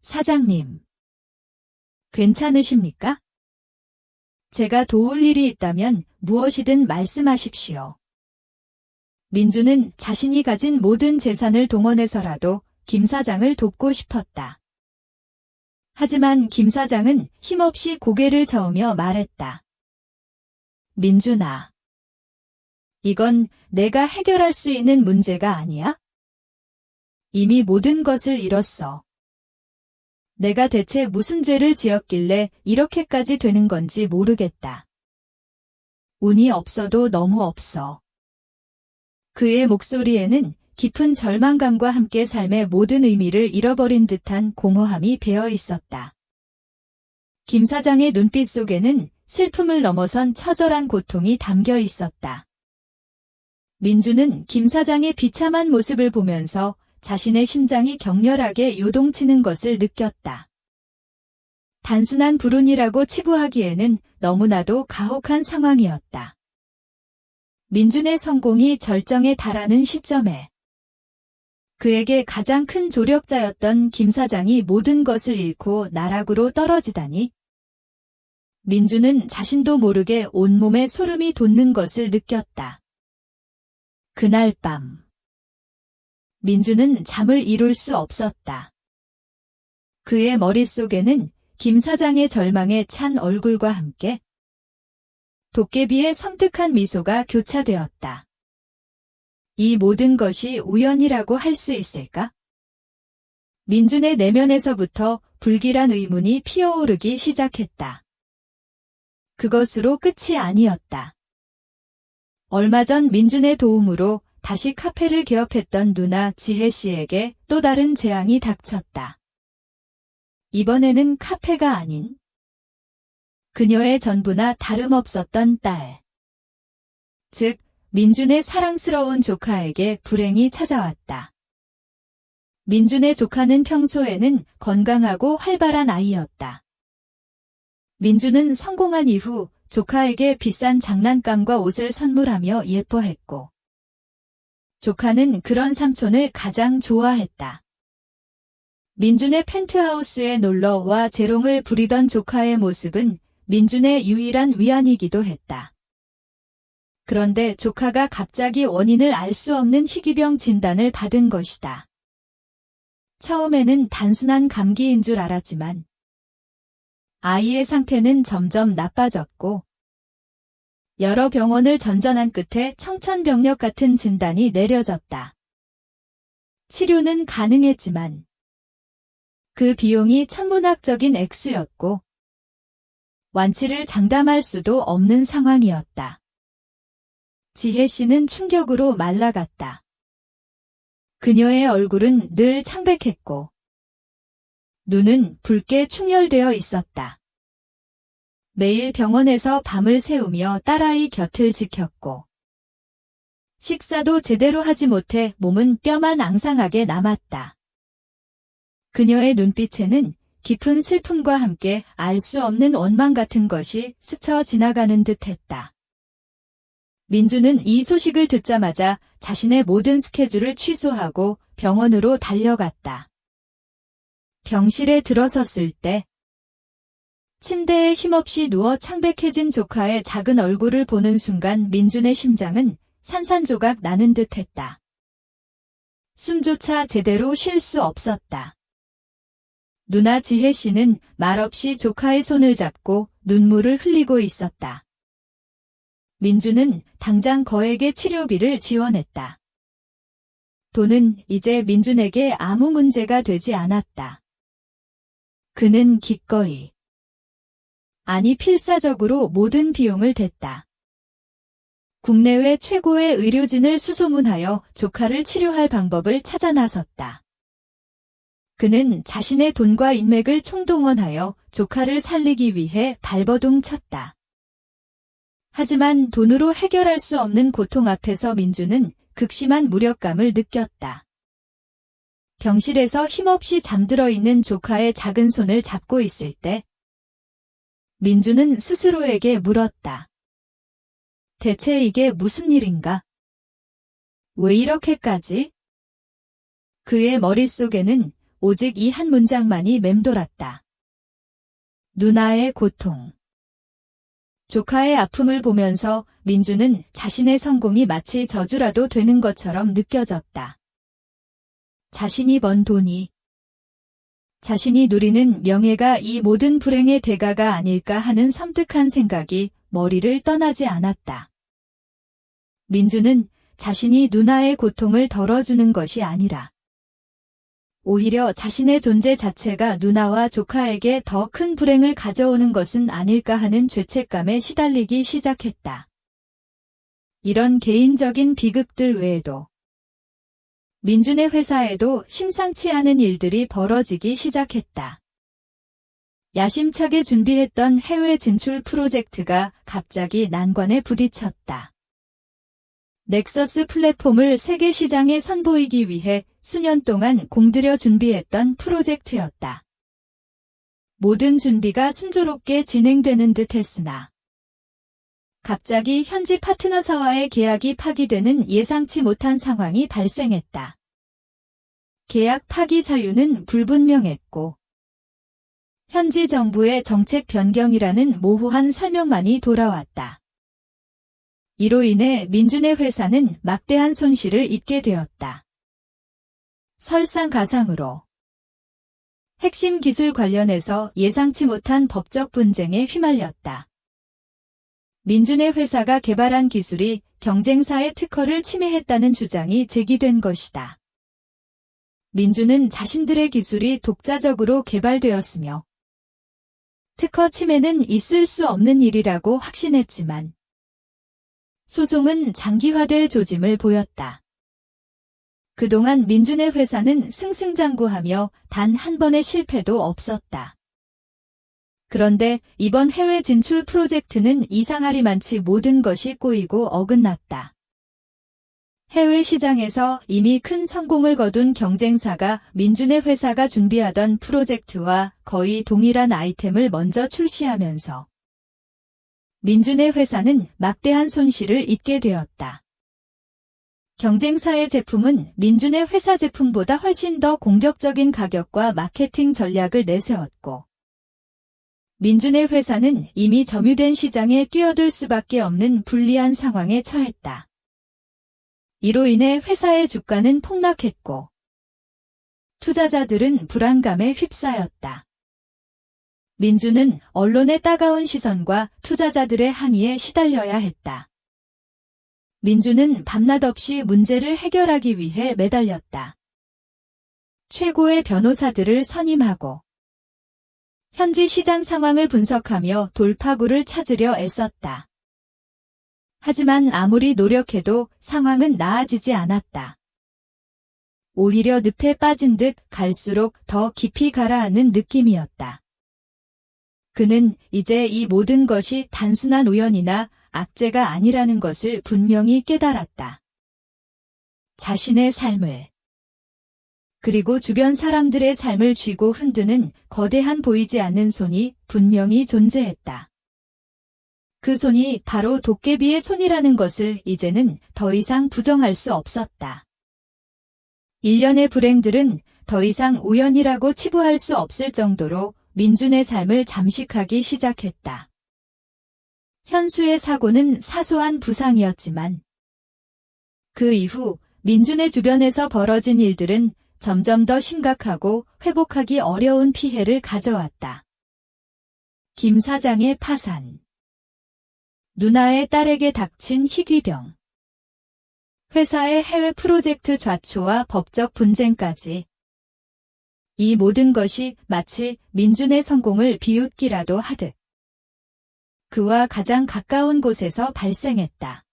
사장님, 괜찮으십니까? 제가 도울 일이 있다면 무엇이든 말씀하십시오. 민주는 자신이 가진 모든 재산을 동원해서라도 김 사장을 돕고 싶었다. 하지만 김 사장은 힘없이 고개를 저으며 말했다. 민준아, 이건 내가 해결할 수 있는 문제가 아니야? 이미 모든 것을 잃었어. 내가 대체 무슨 죄를 지었길래 이렇게까지 되는 건지 모르겠다. 운이 없어도 너무 없어. 그의 목소리에는 깊은 절망감과 함께 삶의 모든 의미를 잃어버린 듯한 공허함이 배어 있었다. 김 사장의 눈빛 속에는 슬픔을 넘어선 처절한 고통이 담겨 있었다. 민주는 김 사장의 비참한 모습을 보면서 자신의 심장이 격렬하게 요동치는 것을 느꼈다. 단순한 불운이라고 치부하기에는 너무나도 가혹한 상황이었다. 민준의 성공이 절정에 달하는 시점에 그에게 가장 큰 조력자였던 김 사장이 모든 것을 잃고 나락으로 떨어지다니. 민준은 자신도 모르게 온몸에 소름이 돋는 것을 느꼈다. 그날 밤 민주는 잠을 이룰 수 없었다. 그의 머릿속에는 김 사장의 절망에 찬 얼굴과 함께 도깨비의 섬뜩한 미소가 교차되었다. 이 모든 것이 우연이라고 할 수 있을까? 민준의 내면에서부터 불길한 의문이 피어오르기 시작했다. 그것으로 끝이 아니었다. 얼마 전 민준의 도움으로 다시 카페를 개업했던 누나 지혜 씨에게 또 다른 재앙이 닥쳤다. 이번에는 카페가 아닌 그녀의 전부나 다름없었던 딸. 즉, 민준의 사랑스러운 조카에게 불행이 찾아왔다. 민준의 조카는 평소에는 건강하고 활발한 아이였다. 민준은 성공한 이후 조카에게 비싼 장난감과 옷을 선물하며 예뻐했고, 조카는 그런 삼촌을 가장 좋아했다. 민준의 펜트하우스에 놀러와 재롱을 부리던 조카의 모습은 민준의 유일한 위안이기도 했다. 그런데 조카가 갑자기 원인을 알 수 없는 희귀병 진단을 받은 것이다. 처음에는 단순한 감기인 줄 알았지만 아이의 상태는 점점 나빠졌고 여러 병원을 전전한 끝에 청천벽력 같은 진단이 내려졌다. 치료는 가능했지만 그 비용이 천문학적인 액수였고 완치를 장담할 수도 없는 상황이었다. 지혜 씨는 충격으로 말라갔다. 그녀의 얼굴은 늘 창백했고 눈은 붉게 충혈되어 있었다. 매일 병원에서 밤을 새우며 딸아이 곁을 지켰고 식사도 제대로 하지 못해 몸은 뼈만 앙상하게 남았다. 그녀의 눈빛에는 깊은 슬픔과 함께 알 수 없는 원망 같은 것이 스쳐 지나가는 듯했다. 민주는 이 소식을 듣자마자 자신의 모든 스케줄을 취소하고 병원으로 달려갔다. 병실에 들어섰을 때 침대에 힘없이 누워 창백해진 조카의 작은 얼굴을 보는 순간 민준의 심장은 산산조각 나는 듯했다. 숨조차 제대로 쉴 수 없었다. 누나 지혜 씨는 말없이 조카의 손을 잡고 눈물을 흘리고 있었다. 민주는 당장 거액의 치료비를 지원했다. 돈은 이제 민준에게 아무 문제가 되지 않았다. 그는 기꺼이, 아니 필사적으로 모든 비용을 댔다. 국내외 최고의 의료진을 수소문하여 조카를 치료할 방법을 찾아 나섰다. 그는 자신의 돈과 인맥을 총동원하여 조카를 살리기 위해 발버둥 쳤다. 하지만 돈으로 해결할 수 없는 고통 앞에서 민준은 극심한 무력감을 느꼈다. 병실에서 힘없이 잠들어 있는 조카의 작은 손을 잡고 있을 때 민준은 스스로에게 물었다. 대체 이게 무슨 일인가? 왜 이렇게까지? 그의 머릿속에는 오직 이 한 문장만이 맴돌았다. 누나의 고통. 조카의 아픔을 보면서 민준은 자신의 성공이 마치 저주라도 되는 것처럼 느껴졌다. 자신이 번 돈이, 자신이 누리는 명예가 이 모든 불행의 대가가 아닐까 하는 섬뜩한 생각이 머리를 떠나지 않았다. 민준은 자신이 누나의 고통을 덜어주는 것이 아니라 오히려 자신의 존재 자체가 누나와 조카에게 더 큰 불행을 가져오는 것은 아닐까 하는 죄책감에 시달리기 시작했다. 이런 개인적인 비극들 외에도 민준의 회사에도 심상치 않은 일들이 벌어지기 시작했다. 야심차게 준비했던 해외 진출 프로젝트가 갑자기 난관에 부딪혔다. 넥서스 플랫폼을 세계 시장에 선보이기 위해 수년 동안 공들여 준비했던 프로젝트였다. 모든 준비가 순조롭게 진행되는 듯 했으나 갑자기 현지 파트너사와의 계약이 파기되는 예상치 못한 상황이 발생했다. 계약 파기 사유는 불분명했고 현지 정부의 정책 변경이라는 모호한 설명만이 돌아왔다. 이로 인해 민준의 회사는 막대한 손실을 입게 되었다. 설상가상으로 핵심 기술 관련해서 예상치 못한 법적 분쟁에 휘말렸다. 민준의 회사가 개발한 기술이 경쟁사의 특허를 침해했다는 주장이 제기된 것이다. 민준은 자신들의 기술이 독자적으로 개발되었으며 특허 침해는 있을 수 없는 일이라고 확신했지만 소송은 장기화될 조짐을 보였다. 그동안 민준의 회사는 승승장구하며 단 한 번의 실패도 없었다. 그런데 이번 해외 진출 프로젝트는 이상하리만치 모든 것이 꼬이고 어긋났다. 해외 시장에서 이미 큰 성공을 거둔 경쟁사가 민준의 회사가 준비하던 프로젝트와 거의 동일한 아이템을 먼저 출시하면서 민준의 회사는 막대한 손실을 입게 되었다. 경쟁사의 제품은 민준의 회사 제품보다 훨씬 더 공격적인 가격과 마케팅 전략을 내세웠고 민준의 회사는 이미 점유된 시장에 뛰어들 수밖에 없는 불리한 상황에 처했다. 이로 인해 회사의 주가는 폭락했고 투자자들은 불안감에 휩싸였다. 민준은 언론의 따가운 시선과 투자자들의 항의에 시달려야 했다. 민준은 밤낮 없이 문제를 해결하기 위해 매달렸다. 최고의 변호사들을 선임하고 현지 시장 상황을 분석하며 돌파구를 찾으려 애썼다. 하지만 아무리 노력해도 상황은 나아지지 않았다. 오히려 늪에 빠진 듯 갈수록 더 깊이 가라앉는 느낌이었다. 그는 이제 이 모든 것이 단순한 우연이나 악재가 아니라는 것을 분명히 깨달았다. 자신의 삶을 그리고 주변 사람들의 삶을 쥐고 흔드는 거대한 보이지 않는 손이 분명히 존재했다. 그 손이 바로 도깨비의 손이라는 것을 이제는 더 이상 부정할 수 없었다. 일련의 불행들은 더 이상 우연이라고 치부할 수 없을 정도로 민준의 삶을 잠식하기 시작했다. 현수의 사고는 사소한 부상이었지만 그 이후 민준의 주변에서 벌어진 일들은 점점 더 심각하고 회복하기 어려운 피해를 가져왔다. 김 사장의 파산, 누나의 딸에게 닥친 희귀병, 회사의 해외 프로젝트 좌초와 법적 분쟁까지. 이 모든 것이 마치 민준의 성공을 비웃기라도 하듯 그와 가장 가까운 곳에서 발생했다.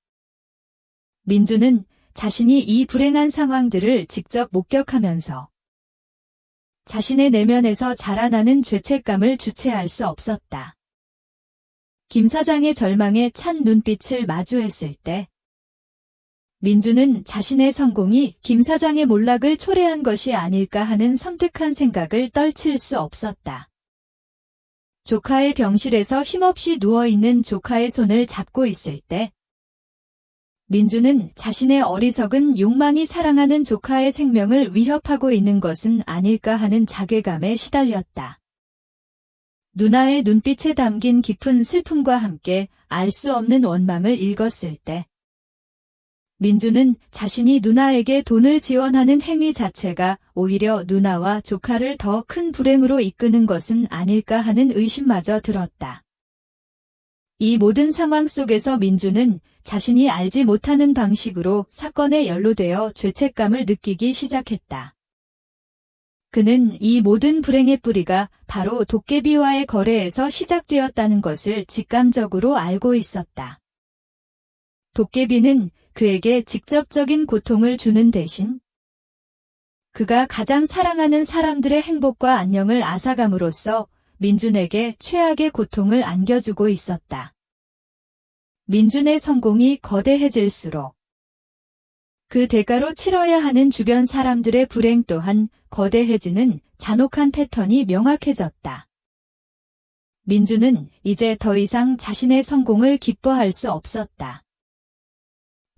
민준은 자신이 이 불행한 상황들을 직접 목격하면서 자신의 내면에서 자라나는 죄책감을 주체할 수 없었다. 김 사장의 절망에 찬 눈빛을 마주했을 때 민준은 자신의 성공이 김 사장의 몰락을 초래한 것이 아닐까 하는 섬뜩한 생각을 떨칠 수 없었다. 조카의 병실에서 힘없이 누워있는 조카의 손을 잡고 있을 때 민준은 자신의 어리석은 욕망이 사랑하는 조카의 생명을 위협하고 있는 것은 아닐까 하는 자괴감에 시달렸다. 누나의 눈빛에 담긴 깊은 슬픔과 함께 알 수 없는 원망을 읽었을 때 민준은 자신이 누나에게 돈을 지원하는 행위 자체가 오히려 누나와 조카를 더 큰 불행으로 이끄는 것은 아닐까 하는 의심마저 들었다. 이 모든 상황 속에서 민준은 자신이 알지 못하는 방식으로 사건에 연루되어 죄책감을 느끼기 시작했다. 그는 이 모든 불행의 뿌리가 바로 도깨비와의 거래에서 시작되었다는 것을 직감적으로 알고 있었다. 도깨비는 그에게 직접적인 고통을 주는 대신 그가 가장 사랑하는 사람들의 행복과 안녕을 앗아감으로써 민준에게 최악의 고통을 안겨주고 있었다. 민준의 성공이 거대해질수록 그 대가로 치러야 하는 주변 사람들의 불행 또한 거대해지는 잔혹한 패턴이 명확해졌다. 민준은 이제 더 이상 자신의 성공을 기뻐할 수 없었다.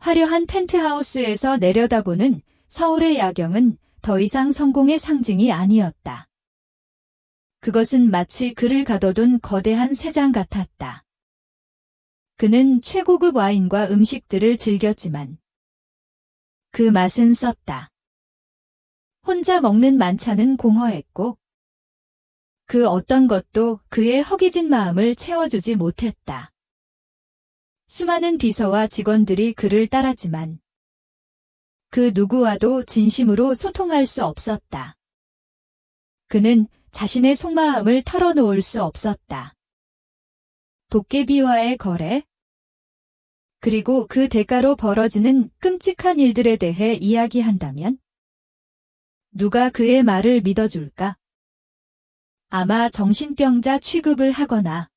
화려한 펜트하우스에서 내려다보는 서울의 야경은 더 이상 성공의 상징이 아니었다. 그것은 마치 그를 가둬둔 거대한 새장 같았다. 그는 최고급 와인과 음식들을 즐겼지만 그 맛은 썼다. 혼자 먹는 만찬은 공허했고 그 어떤 것도 그의 허기진 마음을 채워주지 못했다. 수많은 비서와 직원들이 그를 따랐지만 그 누구와도 진심으로 소통할 수 없었다. 그는 자신의 속마음을 털어놓을 수 없었다. 도깨비와의 거래? 그리고 그 대가로 벌어지는 끔찍한 일들에 대해 이야기한다면 누가 그의 말을 믿어줄까? 아마 정신병자 취급을 하거나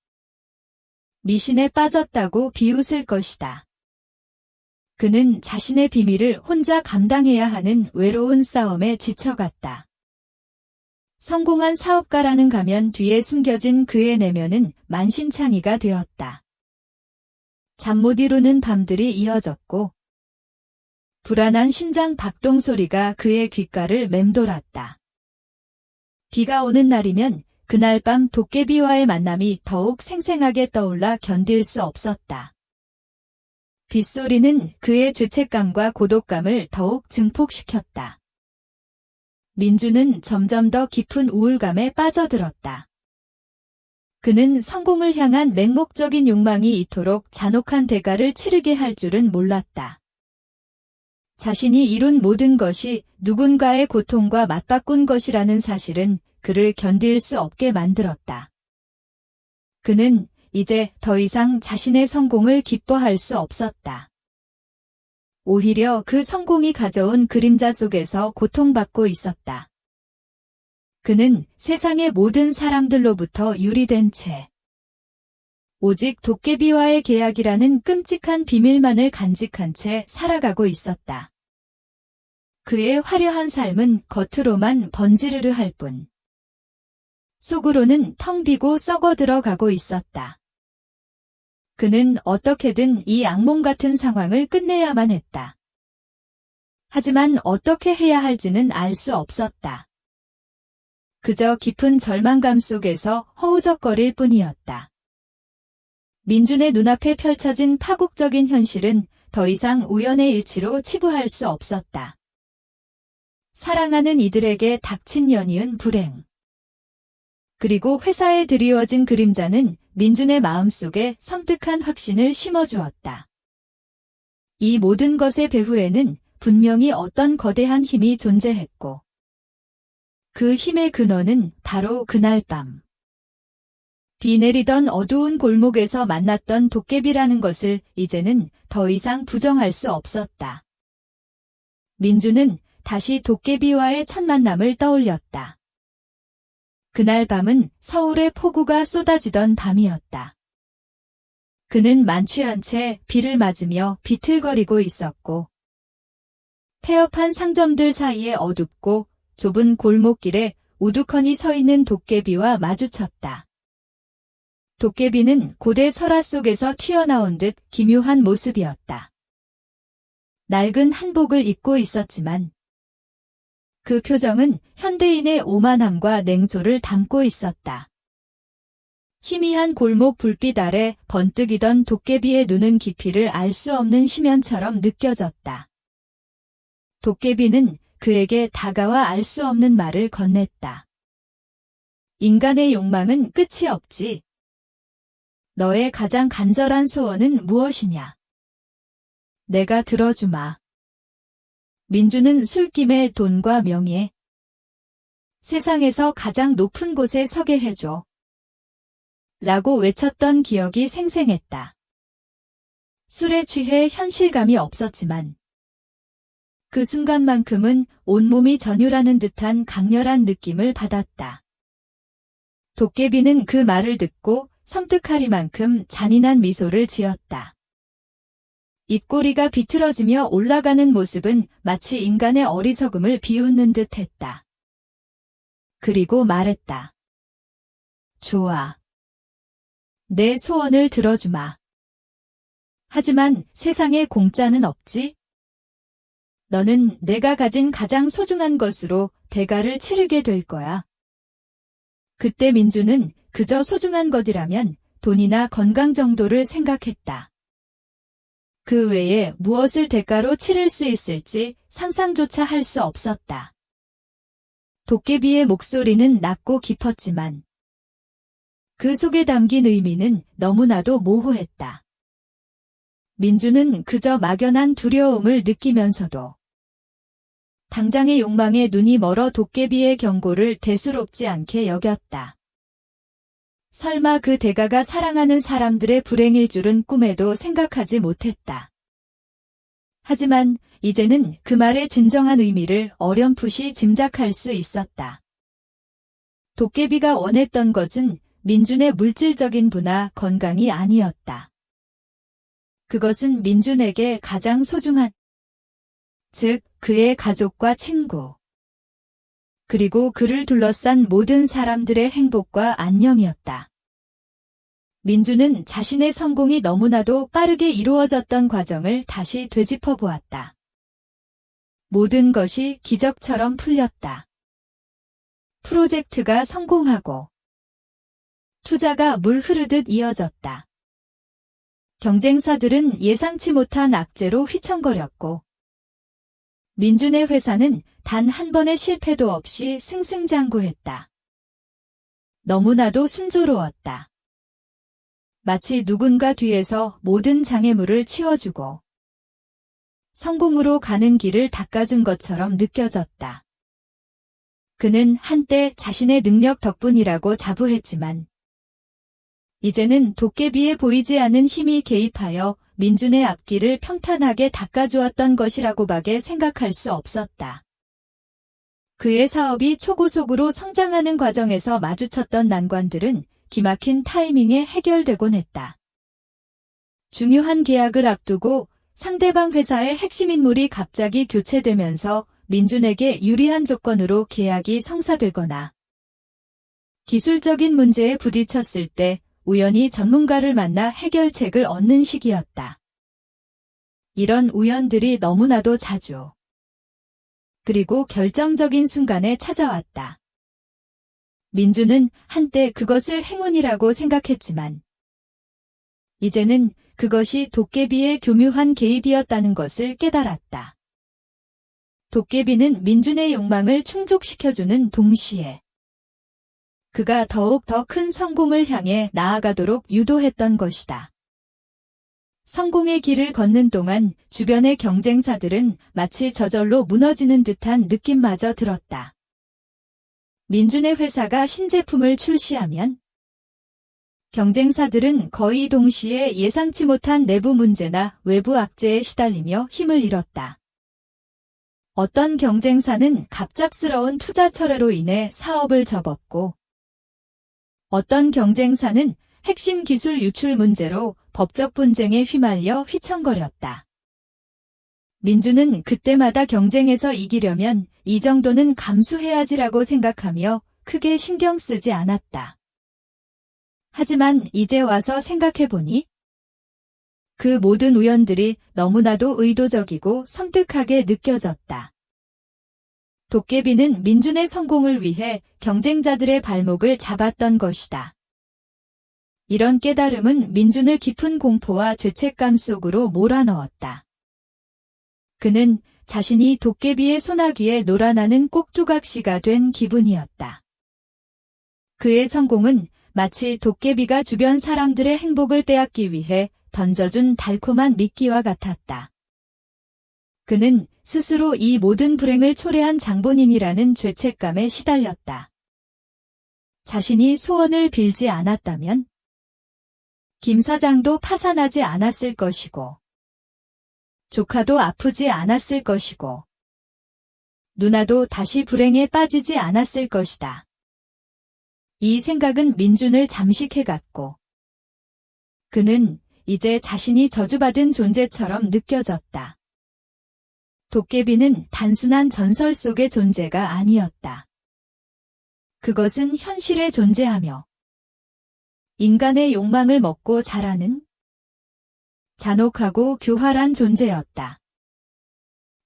미신에 빠졌다고 비웃을 것이다. 그는 자신의 비밀을 혼자 감당해야 하는 외로운 싸움에 지쳐갔다. 성공한 사업가라는 가면 뒤에 숨겨진 그의 내면은 만신창이가 되었다. 잠 못 이루는 밤들이 이어졌고 불안한 심장 박동 소리가 그의 귓가를 맴돌았다. 비가 오는 날이면 그날 밤 도깨비와의 만남이 더욱 생생하게 떠올라 견딜 수 없었다. 빗소리는 그의 죄책감과 고독감을 더욱 증폭시켰다. 민준은 점점 더 깊은 우울감에 빠져들었다. 그는 성공을 향한 맹목적인 욕망이 이토록 잔혹한 대가를 치르게 할 줄은 몰랐다. 자신이 이룬 모든 것이 누군가의 고통과 맞바꾼 것이라는 사실은 그를 견딜 수 없게 만들었다. 그는 이제 더 이상 자신의 성공을 기뻐할 수 없었다. 오히려 그 성공이 가져온 그림자 속에서 고통받고 있었다. 그는 세상의 모든 사람들로부터 유리된 채 오직 도깨비와의 계약이라는 끔찍한 비밀만을 간직한 채 살아가고 있었다. 그의 화려한 삶은 겉으로만 번지르르 할 뿐 속으로는 텅 비고 썩어 들어가고 있었다. 그는 어떻게든 이 악몽 같은 상황을 끝내야만 했다. 하지만 어떻게 해야 할지는 알 수 없었다. 그저 깊은 절망감 속에서 허우적거릴 뿐이었다. 민준의 눈앞에 펼쳐진 파국적인 현실은 더 이상 우연의 일치로 치부할 수 없었다. 사랑하는 이들에게 닥친 연이은 불행. 그리고 회사에 드리워진 그림자는 민준의 마음속에 섬뜩한 확신을 심어주었다. 이 모든 것의 배후에는 분명히 어떤 거대한 힘이 존재했고, 그 힘의 근원은 바로 그날 밤 비 내리던 어두운 골목에서 만났던 도깨비라는 것을 이제는 더 이상 부정할 수 없었다. 민주는 다시 도깨비와의 첫 만남을 떠올렸다. 그날 밤은 서울의 폭우가 쏟아지던 밤이었다. 그는 만취한 채 비를 맞으며 비틀거리고 있었고, 폐업한 상점들 사이에 어둡고 좁은 골목길에 우두커니 서 있는 도깨비와 마주쳤다. 도깨비는 고대 설화 속에서 튀어나온 듯 기묘한 모습이었다. 낡은 한복을 입고 있었지만 그 표정은 현대인의 오만함과 냉소를 담고 있었다. 희미한 골목 불빛 아래 번뜩이던 도깨비의 눈은 깊이를 알 수 없는 심연처럼 느껴졌다. 도깨비는 그에게 다가와 알 수 없는 말을 건넸다. 인간의 욕망은 끝이 없지. 너의 가장 간절한 소원은 무엇이냐? 내가 들어주마. 민주는 술김에 돈과 명예, 세상에서 가장 높은 곳에 서게 해줘. 라고 외쳤던 기억이 생생했다. 술에 취해 현실감이 없었지만 그 순간만큼은 온몸이 전율하는 듯한 강렬한 느낌을 받았다. 도깨비는 그 말을 듣고 섬뜩하리만큼 잔인한 미소를 지었다. 입꼬리가 비틀어지며 올라가는 모습은 마치 인간의 어리석음을 비웃는 듯 했다. 그리고 말했다. 좋아. 내 소원을 들어주마. 하지만 세상에 공짜는 없지? 너는 내가 가진 가장 소중한 것으로 대가를 치르게 될 거야. 그때 민주는 그저 소중한 것이라면 돈이나 건강 정도를 생각했다. 그 외에 무엇을 대가로 치를 수 있을지 상상조차 할 수 없었다. 도깨비의 목소리는 낮고 깊었지만 그 속에 담긴 의미는 너무나도 모호했다. 민주는 그저 막연한 두려움을 느끼면서도 당장의 욕망에 눈이 멀어 도깨비의 경고를 대수롭지 않게 여겼다. 설마 그 대가가 사랑하는 사람들의 불행일 줄은 꿈에도 생각하지 못했다. 하지만 이제는 그 말의 진정한 의미를 어렴풋이 짐작할 수 있었다. 도깨비가 원했던 것은 민준의 물질적인 부나 건강이 아니었다. 그것은 민준에게 가장 소중한, 즉 그의 가족과 친구, 그리고 그를 둘러싼 모든 사람들의 행복과 안녕이었다. 민주는 자신의 성공이 너무나도 빠르게 이루어졌던 과정을 다시 되짚어 보았다. 모든 것이 기적처럼 풀렸다. 프로젝트가 성공하고 투자가 물 흐르듯 이어졌다. 경쟁사들은 예상치 못한 악재로 휘청거렸고 민준의 회사는 단 한 번의 실패도 없이 승승장구했다. 너무나도 순조로웠다. 마치 누군가 뒤에서 모든 장애물을 치워주고 성공으로 가는 길을 닦아준 것처럼 느껴졌다. 그는 한때 자신의 능력 덕분이라고 자부했지만 이제는 도깨비에 보이지 않는 힘이 개입하여 민준의 앞길을 평탄하게 닦아주었던 것이라고밖에 생각할 수 없었다. 그의 사업이 초고속으로 성장하는 과정에서 마주쳤던 난관들은 기막힌 타이밍에 해결되곤 했다. 중요한 계약을 앞두고 상대방 회사의 핵심 인물이 갑자기 교체되면서 민준에게 유리한 조건으로 계약이 성사되거나 기술적인 문제에 부딪혔을 때 우연히 전문가를 만나 해결책을 얻는 시기였다. 이런 우연들이 너무나도 자주, 그리고 결정적인 순간에 찾아왔다. 민주는 한때 그것을 행운이라고 생각했지만 이제는 그것이 도깨비의 교묘한 개입이었다는 것을 깨달았다. 도깨비는 민준의 욕망을 충족시켜주는 동시에 그가 더욱 더 큰 성공을 향해 나아가도록 유도했던 것이다. 성공의 길을 걷는 동안 주변의 경쟁사들은 마치 저절로 무너지는 듯한 느낌마저 들었다. 민준의 회사가 신제품을 출시하면 경쟁사들은 거의 동시에 예상치 못한 내부 문제나 외부 악재에 시달리며 힘을 잃었다. 어떤 경쟁사는 갑작스러운 투자 철회로 인해 사업을 접었고, 어떤 경쟁사는 핵심 기술 유출 문제로 법적 분쟁에 휘말려 휘청거렸다. 민주는 그때마다 경쟁에서 이기려면 이 정도는 감수해야지라고 생각하며 크게 신경 쓰지 않았다. 하지만 이제 와서 생각해보니 그 모든 우연들이 너무나도 의도적이고 섬뜩하게 느껴졌다. 도깨비는 민준의 성공을 위해 경쟁자들의 발목을 잡았던 것이다. 이런 깨달음은 민준을 깊은 공포와 죄책감 속으로 몰아넣었다. 그는 자신이 도깨비의 소나기에 놀아나는 꼭두각시가 된 기분이었다. 그의 성공은 마치 도깨비가 주변 사람들의 행복을 빼앗기 위해 던져준 달콤한 미끼와 같았다. 그는 스스로 이 모든 불행을 초래한 장본인이라는 죄책감에 시달렸다. 자신이 소원을 빌지 않았다면 김 사장도 파산하지 않았을 것이고, 조카도 아프지 않았을 것이고, 누나도 다시 불행에 빠지지 않았을 것이다. 이 생각은 민준을 잠식해갔고, 그는 이제 자신이 저주받은 존재처럼 느껴졌다. 도깨비는 단순한 전설 속의 존재가 아니었다. 그것은 현실에 존재하며 인간의 욕망을 먹고 자라는 잔혹하고 교활한 존재였다.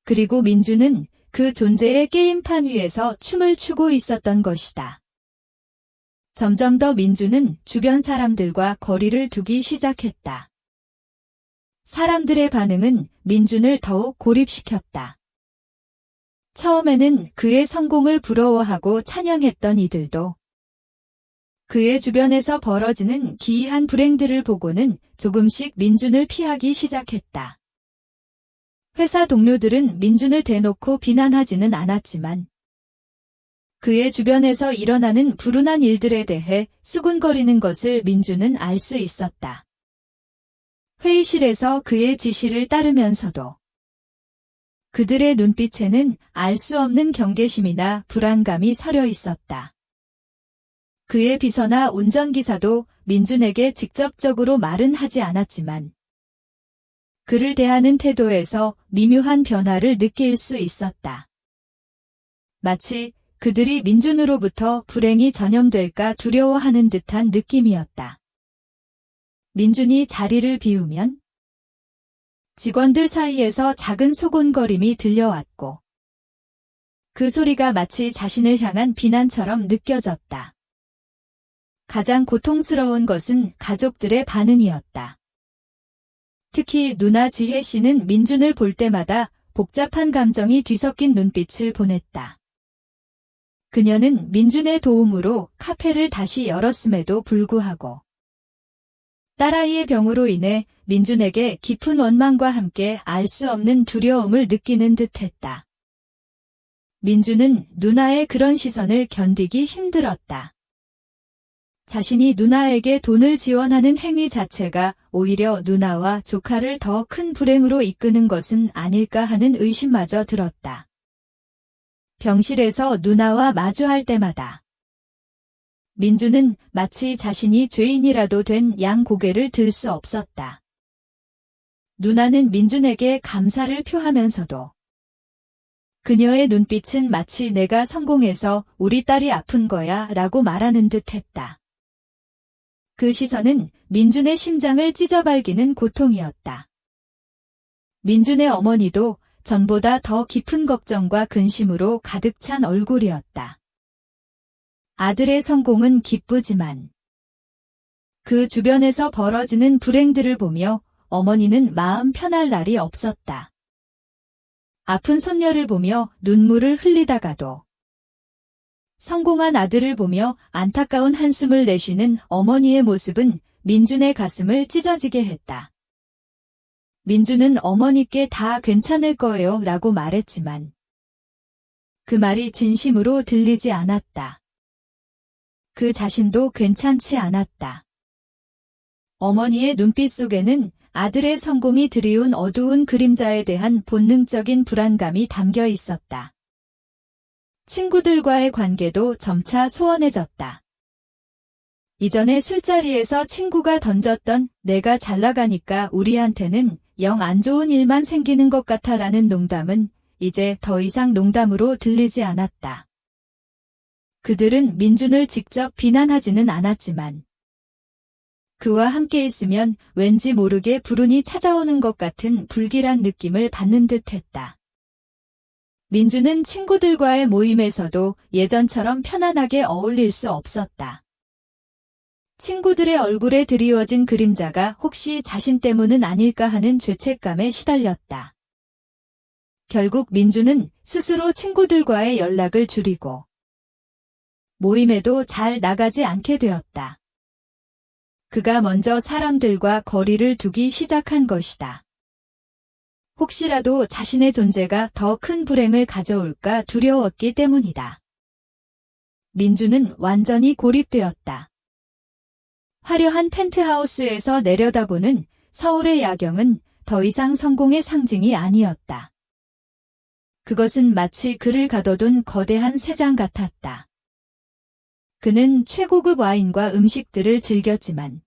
그리고 민준은 그 존재의 게임판 위에서 춤을 추고 있었던 것이다. 점점 더 민준은 주변 사람들과 거리를 두기 시작했다. 사람들의 반응은 민준을 더욱 고립시켰다. 처음에는 그의 성공을 부러워하고 찬양했던 이들도 그의 주변에서 벌어지는 기이한 불행들을 보고는 조금씩 민준을 피하기 시작했다. 회사 동료들은 민준을 대놓고 비난하지는 않았지만 그의 주변에서 일어나는 불운한 일들에 대해 수군거리는 것을 민준은 알 수 있었다. 회의실에서 그의 지시를 따르면서도 그들의 눈빛에는 알 수 없는 경계심이나 불안감이 서려 있었다. 그의 비서나 운전기사도 민준에게 직접적으로 말은 하지 않았지만 그를 대하는 태도에서 미묘한 변화를 느낄 수 있었다. 마치 그들이 민준으로부터 불행이 전염될까 두려워하는 듯한 느낌이었다. 민준이 자리를 비우면 직원들 사이에서 작은 소곤거림이 들려왔고 그 소리가 마치 자신을 향한 비난처럼 느껴졌다. 가장 고통스러운 것은 가족들의 반응이었다. 특히 누나 지혜 씨는 민준을 볼 때마다 복잡한 감정이 뒤섞인 눈빛을 보냈다. 그녀는 민준의 도움으로 카페를 다시 열었음에도 불구하고 딸아이의 병으로 인해 민준에게 깊은 원망과 함께 알 수 없는 두려움을 느끼는 듯했다. 민준은 누나의 그런 시선을 견디기 힘들었다. 자신이 누나에게 돈을 지원하는 행위 자체가 오히려 누나와 조카를 더 큰 불행으로 이끄는 것은 아닐까 하는 의심마저 들었다. 병실에서 누나와 마주할 때마다 민준은 마치 자신이 죄인이라도 된 양 고개를 들 수 없었다. 누나는 민준에게 감사를 표하면서도 그녀의 눈빛은 마치 내가 성공해서 우리 딸이 아픈 거야 라고 말하는 듯했다. 그 시선은 민준의 심장을 찢어발기는 고통이었다. 민준의 어머니도 전보다 더 깊은 걱정과 근심으로 가득 찬 얼굴이었다. 아들의 성공은 기쁘지만 그 주변에서 벌어지는 불행들을 보며 어머니는 마음 편할 날이 없었다. 아픈 손녀를 보며 눈물을 흘리다가도 성공한 아들을 보며 안타까운 한숨을 내쉬는 어머니의 모습은 민준의 가슴을 찢어지게 했다. 민주는 어머니께 다 괜찮을 거예요 라고 말했지만 그 말이 진심으로 들리지 않았다. 그 자신도 괜찮지 않았다. 어머니의 눈빛 속에는 아들의 성공이 드리운 어두운 그림자에 대한 본능적인 불안감이 담겨 있었다. 친구들과의 관계도 점차 소원해졌다. 이전에 술자리에서 친구가 던졌던 내가 잘 나가니까 우리한테는 영 안 좋은 일만 생기는 것 같아라는 농담은 이제 더 이상 농담으로 들리지 않았다. 그들은 민준을 직접 비난하지는 않았지만 그와 함께 있으면 왠지 모르게 불운이 찾아오는 것 같은 불길한 느낌을 받는 듯했다. 민준은 친구들과의 모임에서도 예전처럼 편안하게 어울릴 수 없었다. 친구들의 얼굴에 드리워진 그림자가 혹시 자신 때문은 아닐까 하는 죄책감에 시달렸다. 결국 민준은 스스로 친구들과의 연락을 줄이고 모임에도 잘 나가지 않게 되었다. 그가 먼저 사람들과 거리를 두기 시작한 것이다. 혹시라도 자신의 존재가 더 큰 불행을 가져올까 두려웠기 때문이다. 민준은 완전히 고립되었다. 화려한 펜트하우스에서 내려다보는 서울의 야경은 더 이상 성공의 상징이 아니었다. 그것은 마치 그를 가둬둔 거대한 새장 같았다. 그는 최고급 와인과 음식들을 즐겼지만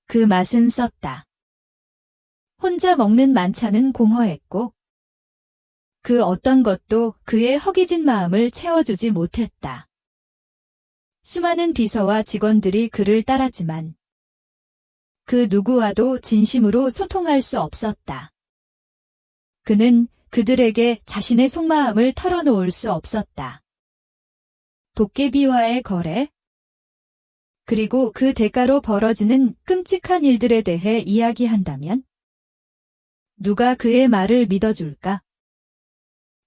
그 맛은 썼다. 혼자 먹는 만찬은 공허했고 그 어떤 것도 그의 허기진 마음을 채워주지 못했다. 수많은 비서와 직원들이 그를 따랐지만 그 누구와도 진심으로 소통할 수 없었다. 그는 그들에게 자신의 속마음을 털어놓을 수 없었다. 도깨비와의 거래? 그리고 그 대가로 벌어지는 끔찍한 일들에 대해 이야기한다면? 누가 그의 말을 믿어줄까?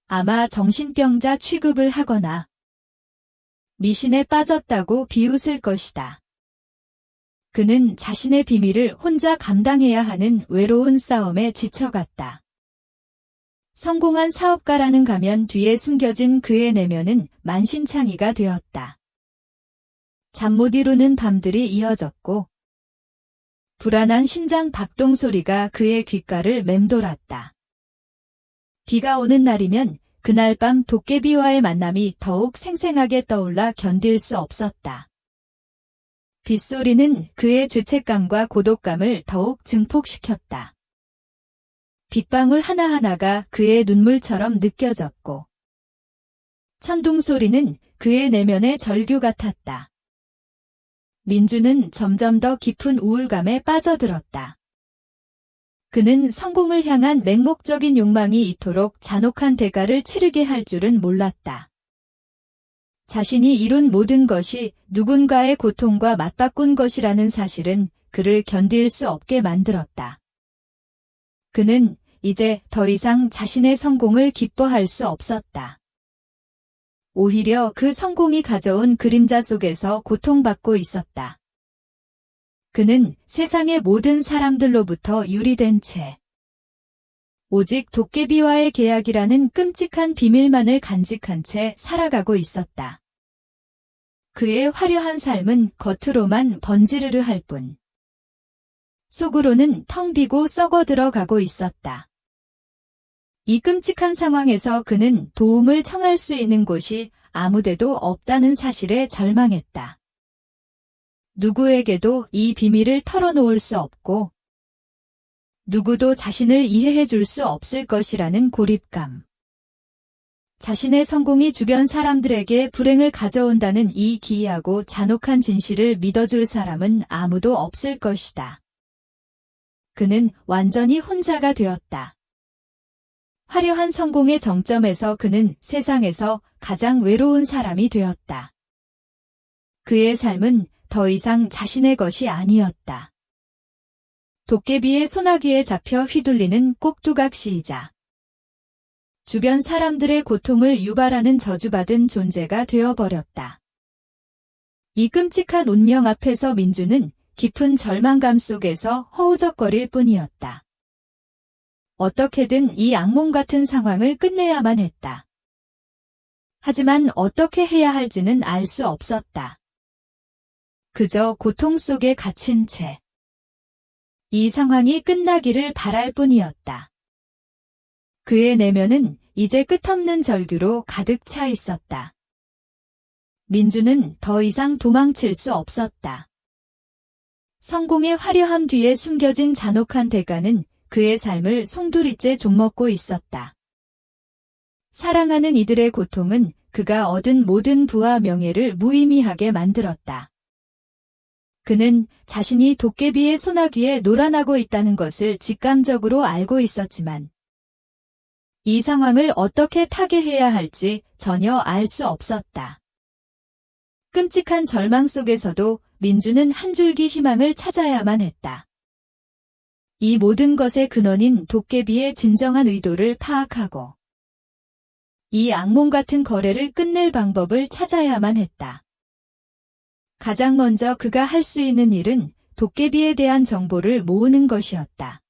아마 정신병자 취급을 하거나 미신에 빠졌다고 비웃을 것이다. 그는 자신의 비밀을 혼자 감당해야 하는 외로운 싸움에 지쳐갔다. 성공한 사업가라는 가면 뒤에 숨겨진 그의 내면은 만신창이가 되었다. 잠 못 이루는 밤들이 이어졌고 불안한 심장 박동 소리가 그의 귓가를 맴돌았다. 비가 오는 날이면 그날 밤 도깨비와의 만남이 더욱 생생하게 떠올라 견딜 수 없었다. 빗소리는 그의 죄책감과 고독감을 더욱 증폭시켰다. 빗방울 하나하나가 그의 눈물처럼 느껴졌고 천둥 소리는 그의 내면의 절규 같았다. 민주는 점점 더 깊은 우울감에 빠져들었다. 그는 성공을 향한 맹목적인 욕망이 이토록 잔혹한 대가를 치르게 할 줄은 몰랐다. 자신이 이룬 모든 것이 누군가의 고통과 맞바꾼 것이라는 사실은 그를 견딜 수 없게 만들었다. 그는 이제 더 이상 자신의 성공을 기뻐할 수 없었다. 오히려 그 성공이 가져온 그림자 속에서 고통받고 있었다. 그는 세상의 모든 사람들로부터 유리된 채 오직 도깨비와의 계약이라는 끔찍한 비밀만을 간직한 채 살아가고 있었다. 그의 화려한 삶은 겉으로만 번지르르 할 뿐 속으로는 텅 비고 썩어 들어가고 있었다. 이 끔찍한 상황에서 그는 도움을 청할 수 있는 곳이 아무데도 없다는 사실에 절망했다. 누구에게도 이 비밀을 털어놓을 수 없고 누구도 자신을 이해해 줄 수 없을 것이라는 고립감. 자신의 성공이 주변 사람들에게 불행을 가져온다는 이 기이하고 잔혹한 진실을 믿어줄 사람은 아무도 없을 것이다. 그는 완전히 혼자가 되었다. 화려한 성공의 정점에서 그는 세상에서 가장 외로운 사람이 되었다. 그의 삶은 더 이상 자신의 것이 아니었다. 도깨비의 소나기에 잡혀 휘둘리는 꼭두각시이자 주변 사람들의 고통을 유발하는 저주받은 존재가 되어버렸다. 이 끔찍한 운명 앞에서 민주는 깊은 절망감 속에서 허우적거릴 뿐이었다. 어떻게든 이 악몽 같은 상황을 끝내야만 했다. 하지만 어떻게 해야 할지는 알 수 없었다. 그저 고통 속에 갇힌 채 이 상황이 끝나기를 바랄 뿐이었다. 그의 내면은 이제 끝없는 절규로 가득 차 있었다. 민주는 더 이상 도망칠 수 없었다. 성공의 화려함 뒤에 숨겨진 잔혹한 대가는 그의 삶을 송두리째 좀먹고 있었다. 사랑하는 이들의 고통은 그가 얻은 모든 부와 명예를 무의미하게 만들었다. 그는 자신이 도깨비의 소나귀에 놀아나고 있다는 것을 직감적으로 알고 있었지만 이 상황을 어떻게 타개해야 할지 전혀 알 수 없었다. 끔찍한 절망 속에서도 민주는 한 줄기 희망을 찾아야만 했다. 이 모든 것의 근원인 도깨비의 진정한 의도를 파악하고 이 악몽 같은 거래를 끝낼 방법을 찾아야만 했다. 가장 먼저 그가 할 수 있는 일은 도깨비에 대한 정보를 모으는 것이었다.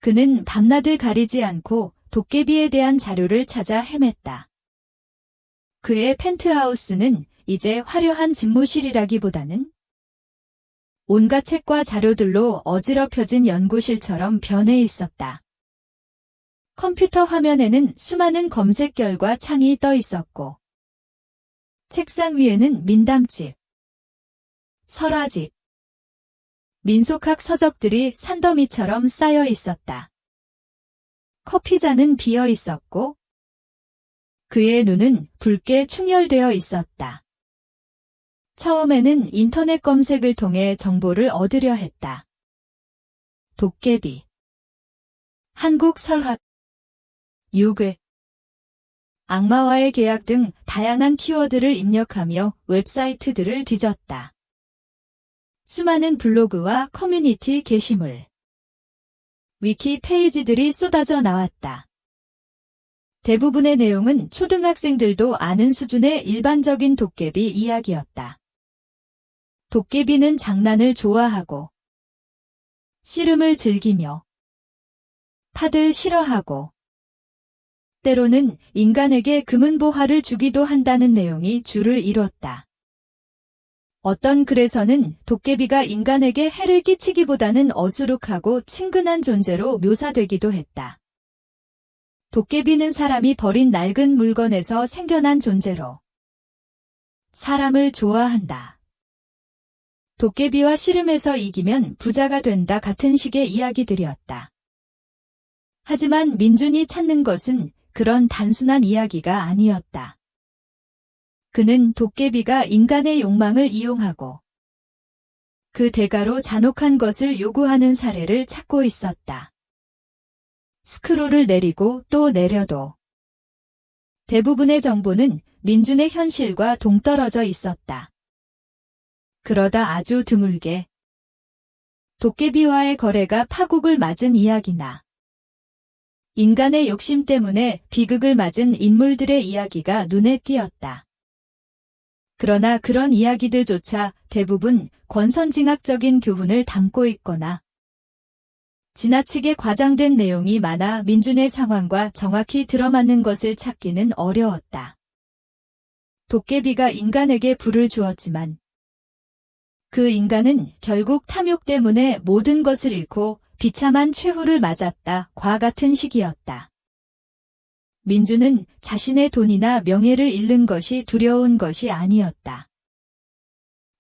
그는 밤낮을 가리지 않고 도깨비에 대한 자료를 찾아 헤맸다. 그의 펜트하우스는 이제 화려한 집무실이라기보다는 온갖 책과 자료들로 어지럽혀진 연구실처럼 변해 있었다. 컴퓨터 화면에는 수많은 검색결과 창이 떠 있었고 책상 위에는 민담집, 설화집, 민속학 서적들이 산더미처럼 쌓여 있었다. 커피잔은 비어 있었고 그의 눈은 붉게 충혈되어 있었다. 처음에는 인터넷 검색을 통해 정보를 얻으려 했다. 도깨비, 한국 설화, 유괴, 악마와의 계약 등 다양한 키워드를 입력하며 웹사이트들을 뒤졌다. 수많은 블로그와 커뮤니티 게시물, 위키 페이지들이 쏟아져 나왔다. 대부분의 내용은 초등학생들도 아는 수준의 일반적인 도깨비 이야기였다. 도깨비는 장난을 좋아하고 씨름을 즐기며 파들 싫어하고 때로는 인간에게 금은보화를 주기도 한다는 내용이 줄을 이뤘다. 어떤 글에서는 도깨비가 인간에게 해를 끼치기보다는 어수룩하고 친근한 존재로 묘사되기도 했다. 도깨비는 사람이 버린 낡은 물건에서 생겨난 존재로 사람을 좋아한다. 도깨비와 씨름해서 이기면 부자가 된다 같은 식의 이야기들이었다. 하지만 민준이 찾는 것은 그런 단순한 이야기가 아니었다. 그는 도깨비가 인간의 욕망을 이용하고 그 대가로 잔혹한 것을 요구하는 사례를 찾고 있었다. 스크롤을 내리고 또 내려도 대부분의 정보는 민준의 현실과 동떨어져 있었다. 그러다 아주 드물게 도깨비와의 거래가 파국을 맞은 이야기나 인간의 욕심 때문에 비극을 맞은 인물들의 이야기가 눈에 띄었다. 그러나 그런 이야기들조차 대부분 권선징악적인 교훈을 담고 있거나 지나치게 과장된 내용이 많아 민준의 상황과 정확히 들어맞는 것을 찾기는 어려웠다. 도깨비가 인간에게 불을 주었지만 그 인간은 결국 탐욕 때문에 모든 것을 잃고 비참한 최후를 맞았다과 같은 식이었다. 민주는 자신의 돈이나 명예를 잃는 것이 두려운 것이 아니었다.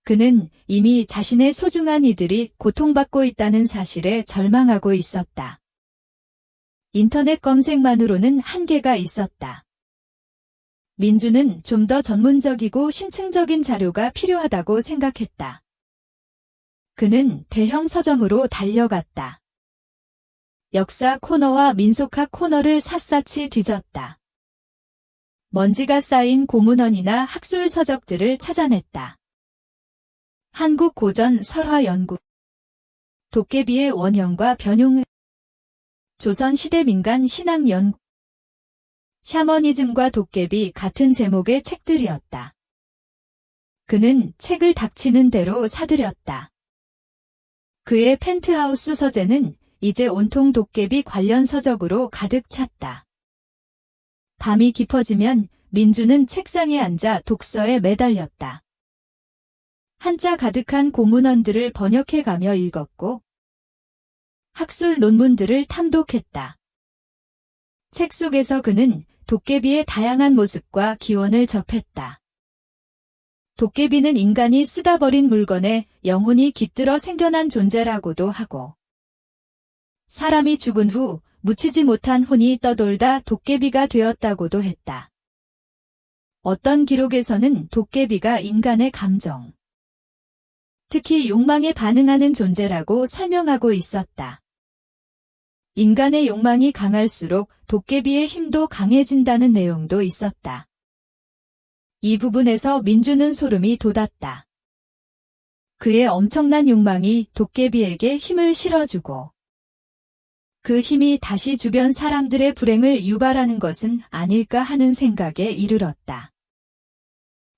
그는 이미 자신의 소중한 이들이 고통받고 있다는 사실에 절망하고 있었다. 인터넷 검색만으로는 한계가 있었다. 민주는 좀 더 전문적이고 심층적인 자료가 필요하다고 생각했다. 그는 대형 서점으로 달려갔다. 역사 코너와 민속학 코너를 샅샅이 뒤졌다. 먼지가 쌓인 고문원이나 학술 서적들을 찾아냈다. 한국 고전 설화 연구, 도깨비의 원형과 변용, 조선시대 민간 신앙 연구, 샤머니즘과 도깨비 같은 제목의 책들이었다. 그는 책을 닥치는 대로 사들였다. 그의 펜트하우스 서재는 이제 온통 도깨비 관련 서적으로 가득 찼다. 밤이 깊어지면 민주는 책상에 앉아 독서에 매달렸다. 한자 가득한 고문원들을 번역해가며 읽었고 학술 논문들을 탐독했다. 책 속에서 그는 도깨비의 다양한 모습과 기원을 접했다. 도깨비는 인간이 쓰다 버린 물건에 영혼이 깃들어 생겨난 존재라고도 하고 사람이 죽은 후 묻히지 못한 혼이 떠돌다 도깨비가 되었다고도 했다. 어떤 기록에서는 도깨비가 인간의 감정, 특히 욕망에 반응하는 존재라고 설명하고 있었다. 인간의 욕망이 강할수록 도깨비의 힘도 강해진다는 내용도 있었다. 이 부분에서 민주는 소름이 돋았다. 그의 엄청난 욕망이 도깨비에게 힘을 실어주고 그 힘이 다시 주변 사람들의 불행을 유발하는 것은 아닐까 하는 생각에 이르렀다.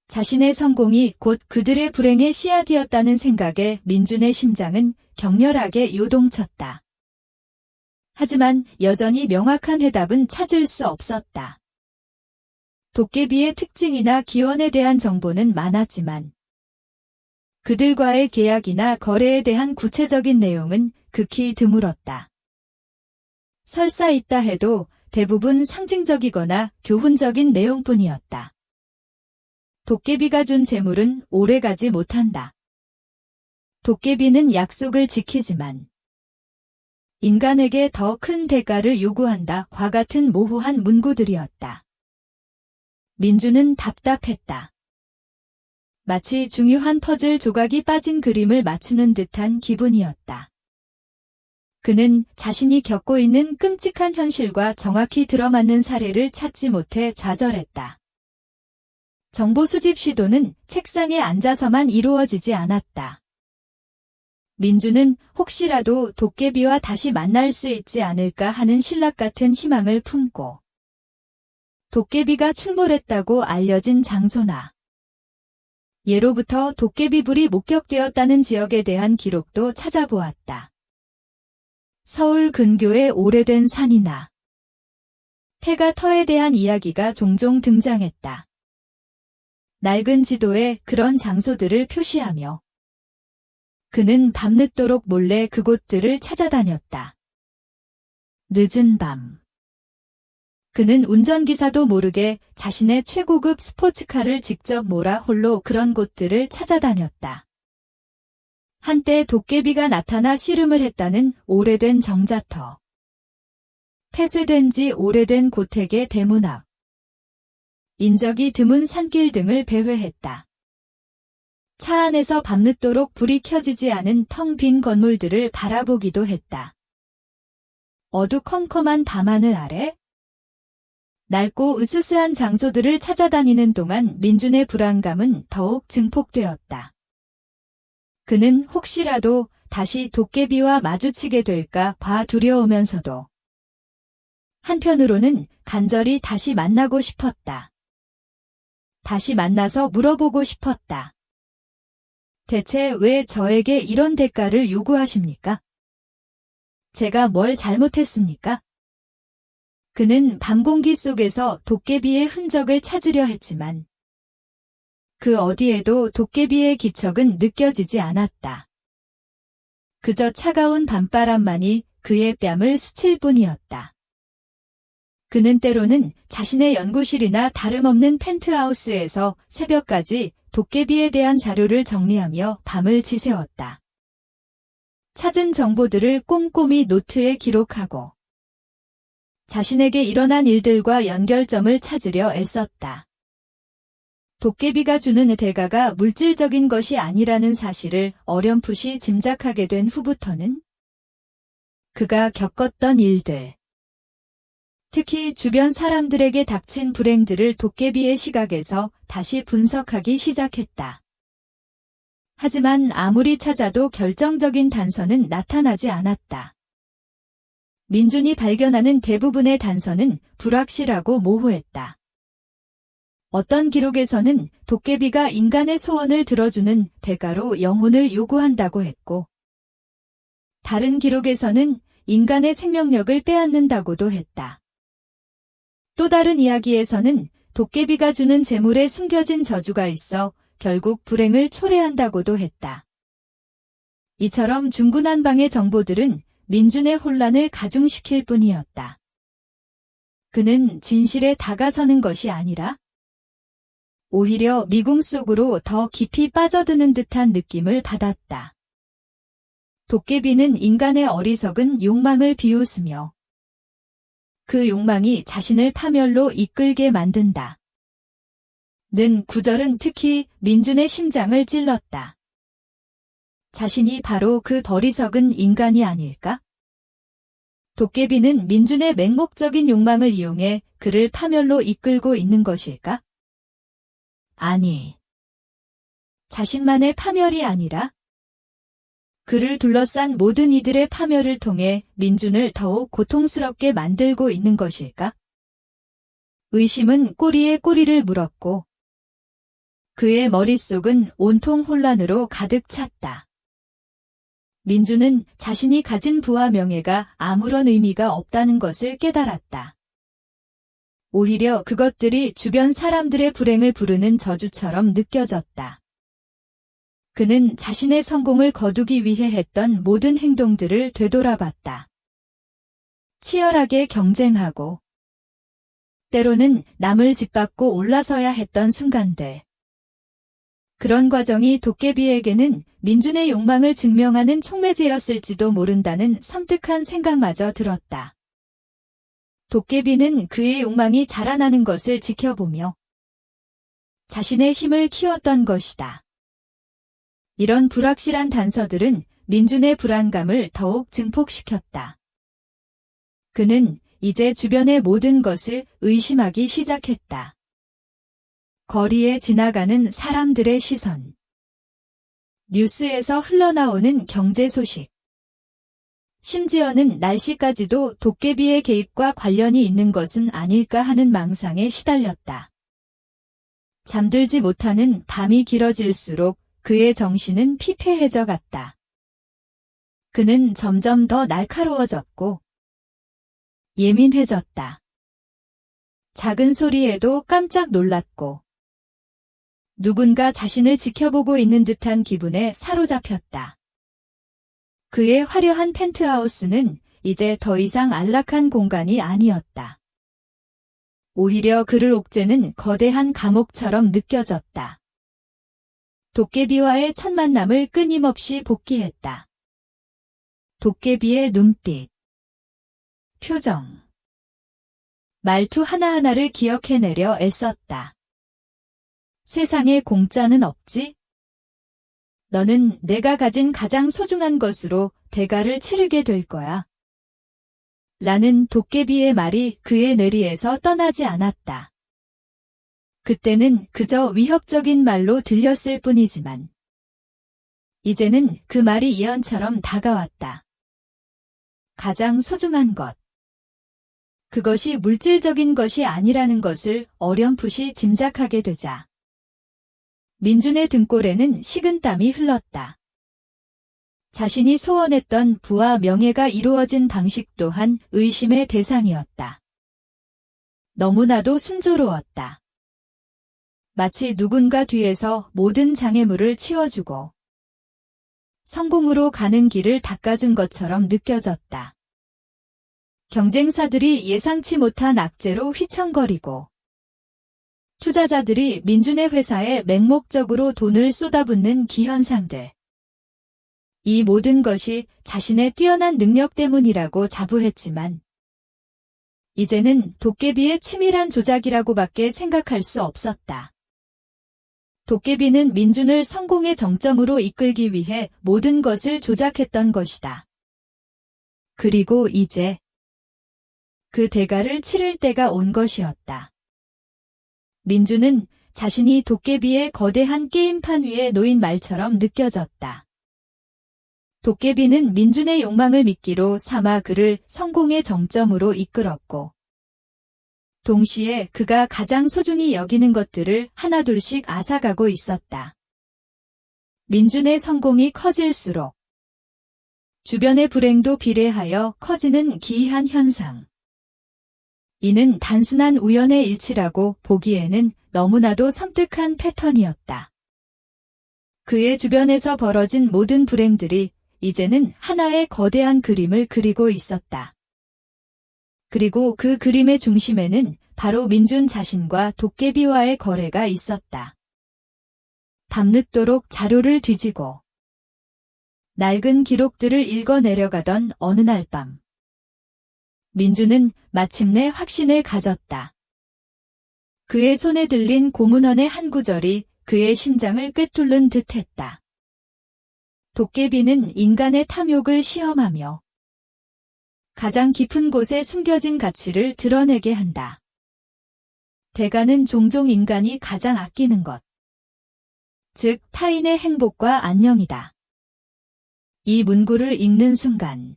자신의 성공이 곧 그들의 불행의 씨앗이었다는 생각에 민준의 심장은 격렬하게 요동쳤다. 하지만 여전히 명확한 해답은 찾을 수 없었다. 도깨비의 특징이나 기원에 대한 정보는 많았지만 그들과의 계약이나 거래에 대한 구체적인 내용은 극히 드물었다. 설사 있다 해도 대부분 상징적이거나 교훈적인 내용뿐이었다. 도깨비가 준 재물은 오래가지 못한다. 도깨비는 약속을 지키지만 인간에게 더 큰 대가를 요구한다과 같은 모호한 문구들이었다. 민주는 답답했다. 마치 중요한 퍼즐 조각이 빠진 그림을 맞추는 듯한 기분이었다. 그는 자신이 겪고 있는 끔찍한 현실과 정확히 들어맞는 사례를 찾지 못해 좌절했다. 정보 수집 시도는 책상에 앉아서만 이루어지지 않았다. 민주는 혹시라도 도깨비와 다시 만날 수 있지 않을까 하는 신락 같은 희망을 품고 도깨비가 출몰했다고 알려진 장소나 예로부터 도깨비불이 목격되었다는 지역에 대한 기록도 찾아보았다. 서울 근교의 오래된 산이나 폐가 터에 대한 이야기가 종종 등장했다. 낡은 지도에 그런 장소들을 표시하며 그는 밤늦도록 몰래 그곳들을 찾아다녔다. 늦은 밤. 그는 운전기사도 모르게 자신의 최고급 스포츠카를 직접 몰아 홀로 그런 곳들을 찾아다녔다. 한때 도깨비가 나타나 씨름을 했다는 오래된 정자터. 폐쇄된 지 오래된 고택의 대문 앞. 인적이 드문 산길 등을 배회했다. 차 안에서 밤늦도록 불이 켜지지 않은 텅 빈 건물들을 바라보기도 했다. 어두컴컴한 밤하늘 아래 낡고 으스스한 장소들을 찾아다니는 동안 민준의 불안감은 더욱 증폭되었다. 그는 혹시라도 다시 도깨비와 마주치게 될까 봐 두려우면서도 한편으로는 간절히 다시 만나고 싶었다. 다시 만나서 물어보고 싶었다. 대체 왜 저에게 이런 대가를 요구하십니까? 제가 뭘 잘못했습니까? 그는 밤공기 속에서 도깨비의 흔적을 찾으려 했지만 그 어디에도 도깨비의 기척은 느껴지지 않았다. 그저 차가운 밤바람만이 그의 뺨을 스칠 뿐이었다. 그는 때로는 자신의 연구실이나 다름없는 펜트하우스에서 새벽까지 도깨비에 대한 자료를 정리하며 밤을 지새웠다. 찾은 정보들을 꼼꼼히 노트에 기록하고 자신에게 일어난 일들과 연결점을 찾으려 애썼다. 도깨비가 주는 대가가 물질적인 것이 아니라는 사실을 어렴풋이 짐작하게 된 후부터는 그가 겪었던 일들, 특히 주변 사람들에게 닥친 불행들을 도깨비의 시각에서 다시 분석하기 시작했다. 하지만 아무리 찾아도 결정적인 단서는 나타나지 않았다. 민준이 발견하는 대부분의 단서는 불확실하고 모호했다. 어떤 기록에서는 도깨비가 인간의 소원을 들어주는 대가로 영혼을 요구한다고 했고, 다른 기록에서는 인간의 생명력을 빼앗는다고도 했다. 또 다른 이야기에서는 도깨비가 주는 재물에 숨겨진 저주가 있어 결국 불행을 초래한다고도 했다. 이처럼 중구난방의 정보들은 민준의 혼란을 가중시킬 뿐이었다. 그는 진실에 다가서는 것이 아니라 오히려 미궁 속으로 더 깊이 빠져드는 듯한 느낌을 받았다. 도깨비는 인간의 어리석은 욕망을 비웃으며 그 욕망이 자신을 파멸로 이끌게 만든다. 는 구절은 특히 민준의 심장을 찔렀다. 자신이 바로 그 어리석은 인간이 아닐까? 도깨비는 민준의 맹목적인 욕망을 이용해 그를 파멸로 이끌고 있는 것일까? 아니, 자신만의 파멸이 아니라 그를 둘러싼 모든 이들의 파멸을 통해 민준을 더욱 고통스럽게 만들고 있는 것일까? 의심은 꼬리에 꼬리를 물었고 그의 머릿속은 온통 혼란으로 가득 찼다. 민준은 자신이 가진 부와 명예가 아무런 의미가 없다는 것을 깨달았다. 오히려 그것들이 주변 사람들의 불행을 부르는 저주처럼 느껴졌다. 그는 자신의 성공을 거두기 위해 했던 모든 행동들을 되돌아봤다. 치열하게 경쟁하고 때로는 남을 짓밟고 올라서야 했던 순간들. 그런 과정이 도깨비에게는 민준의 욕망을 증명하는 촉매제였을지도 모른다는 섬뜩한 생각마저 들었다. 도깨비는 그의 욕망이 자라나는 것을 지켜보며 자신의 힘을 키웠던 것이다. 이런 불확실한 단서들은 민준의 불안감을 더욱 증폭시켰다. 그는 이제 주변의 모든 것을 의심하기 시작했다. 거리에 지나가는 사람들의 시선, 뉴스에서 흘러나오는 경제 소식, 심지어는 날씨까지도 도깨비의 개입과 관련이 있는 것은 아닐까 하는 망상에 시달렸다. 잠들지 못하는 밤이 길어질수록 그의 정신은 피폐해져 갔다. 그는 점점 더 날카로워졌고 예민해졌다. 작은 소리에도 깜짝 놀랐고 누군가 자신을 지켜보고 있는 듯한 기분에 사로잡혔다. 그의 화려한 펜트하우스는 이제 더 이상 안락한 공간이 아니었다. 오히려 그를 옥죄는 거대한 감옥처럼 느껴졌다. 도깨비와의 첫 만남을 끊임없이 복기했다. 도깨비의 눈빛, 표정, 말투 하나하나를 기억해내려 애썼다. 세상에 공짜는 없지? 너는 내가 가진 가장 소중한 것으로 대가를 치르게 될 거야. 라는 도깨비의 말이 그의 뇌리에서 떠나지 않았다. 그때는 그저 위협적인 말로 들렸을 뿐이지만 이제는 그 말이 예언처럼 다가왔다. 가장 소중한 것. 그것이 물질적인 것이 아니라는 것을 어렴풋이 짐작하게 되자 민준의 등골에는 식은땀이 흘렀다. 자신이 소원했던 부와 명예가 이루어진 방식 또한 의심의 대상이었다. 너무나도 순조로웠다. 마치 누군가 뒤에서 모든 장애물을 치워주고 성공으로 가는 길을 닦아준 것처럼 느껴졌다. 경쟁사들이 예상치 못한 악재로 휘청거리고 투자자들이 민준의 회사에 맹목적으로 돈을 쏟아붓는 기현상들. 이 모든 것이 자신의 뛰어난 능력 때문이라고 자부했지만 이제는 도깨비의 치밀한 조작이라고밖에 생각할 수 없었다. 도깨비는 민준을 성공의 정점으로 이끌기 위해 모든 것을 조작했던 것이다. 그리고 이제 그 대가를 치를 때가 온 것이었다. 민준은 자신이 도깨비의 거대한 게임판 위에 놓인 말처럼 느껴졌다. 도깨비는 민준의 욕망을 미끼로 삼아 그를 성공의 정점으로 이끌었고 동시에 그가 가장 소중히 여기는 것들을 하나둘씩 앗아가고 있었다. 민준의 성공이 커질수록 주변의 불행도 비례하여 커지는 기이한 현상. 이는 단순한 우연의 일치라고 보기에는 너무나도 섬뜩한 패턴이었다. 그의 주변에서 벌어진 모든 불행들이 이제는 하나의 거대한 그림을 그리고 있었다. 그리고 그 그림의 중심에는 바로 민준 자신과 도깨비와의 거래가 있었다. 밤늦도록 자료를 뒤지고 낡은 기록들을 읽어 내려가던 어느 날 밤, 민준은 마침내 확신을 가졌다. 그의 손에 들린 고문원의 한 구절이 그의 심장을 꿰뚫는 듯했다. 도깨비는 인간의 탐욕을 시험하며 가장 깊은 곳에 숨겨진 가치를 드러내게 한다. 대가는 종종 인간이 가장 아끼는 것, 즉 타인의 행복과 안녕이다. 이 문구를 읽는 순간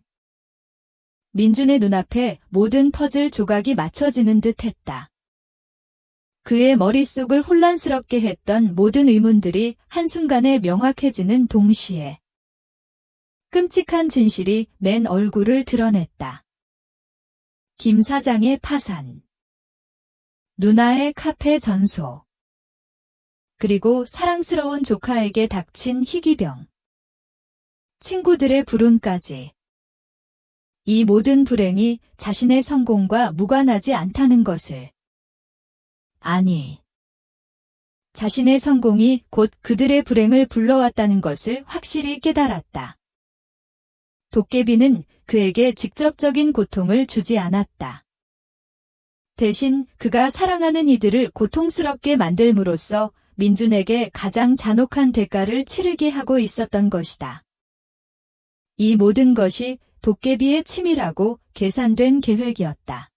민준의 눈앞에 모든 퍼즐 조각이 맞춰지는 듯했다. 그의 머릿속을 혼란스럽게 했던 모든 의문들이 한순간에 명확해지는 동시에 끔찍한 진실이 맨 얼굴을 드러냈다. 김 사장의 파산, 누나의 카페 전소, 그리고 사랑스러운 조카에게 닥친 희귀병, 친구들의 불운까지. 이 모든 불행이 자신의 성공과 무관하지 않다는 것을, 아니, 자신의 성공이 곧 그들의 불행을 불러왔다는 것을 확실히 깨달았다. 도깨비는 그에게 직접적인 고통을 주지 않았다. 대신 그가 사랑하는 이들을 고통스럽게 만들므로써 민준에게 가장 잔혹한 대가를 치르게 하고 있었던 것이다. 이 모든 것이 도깨비의 치밀하고 계산된 계획이었다.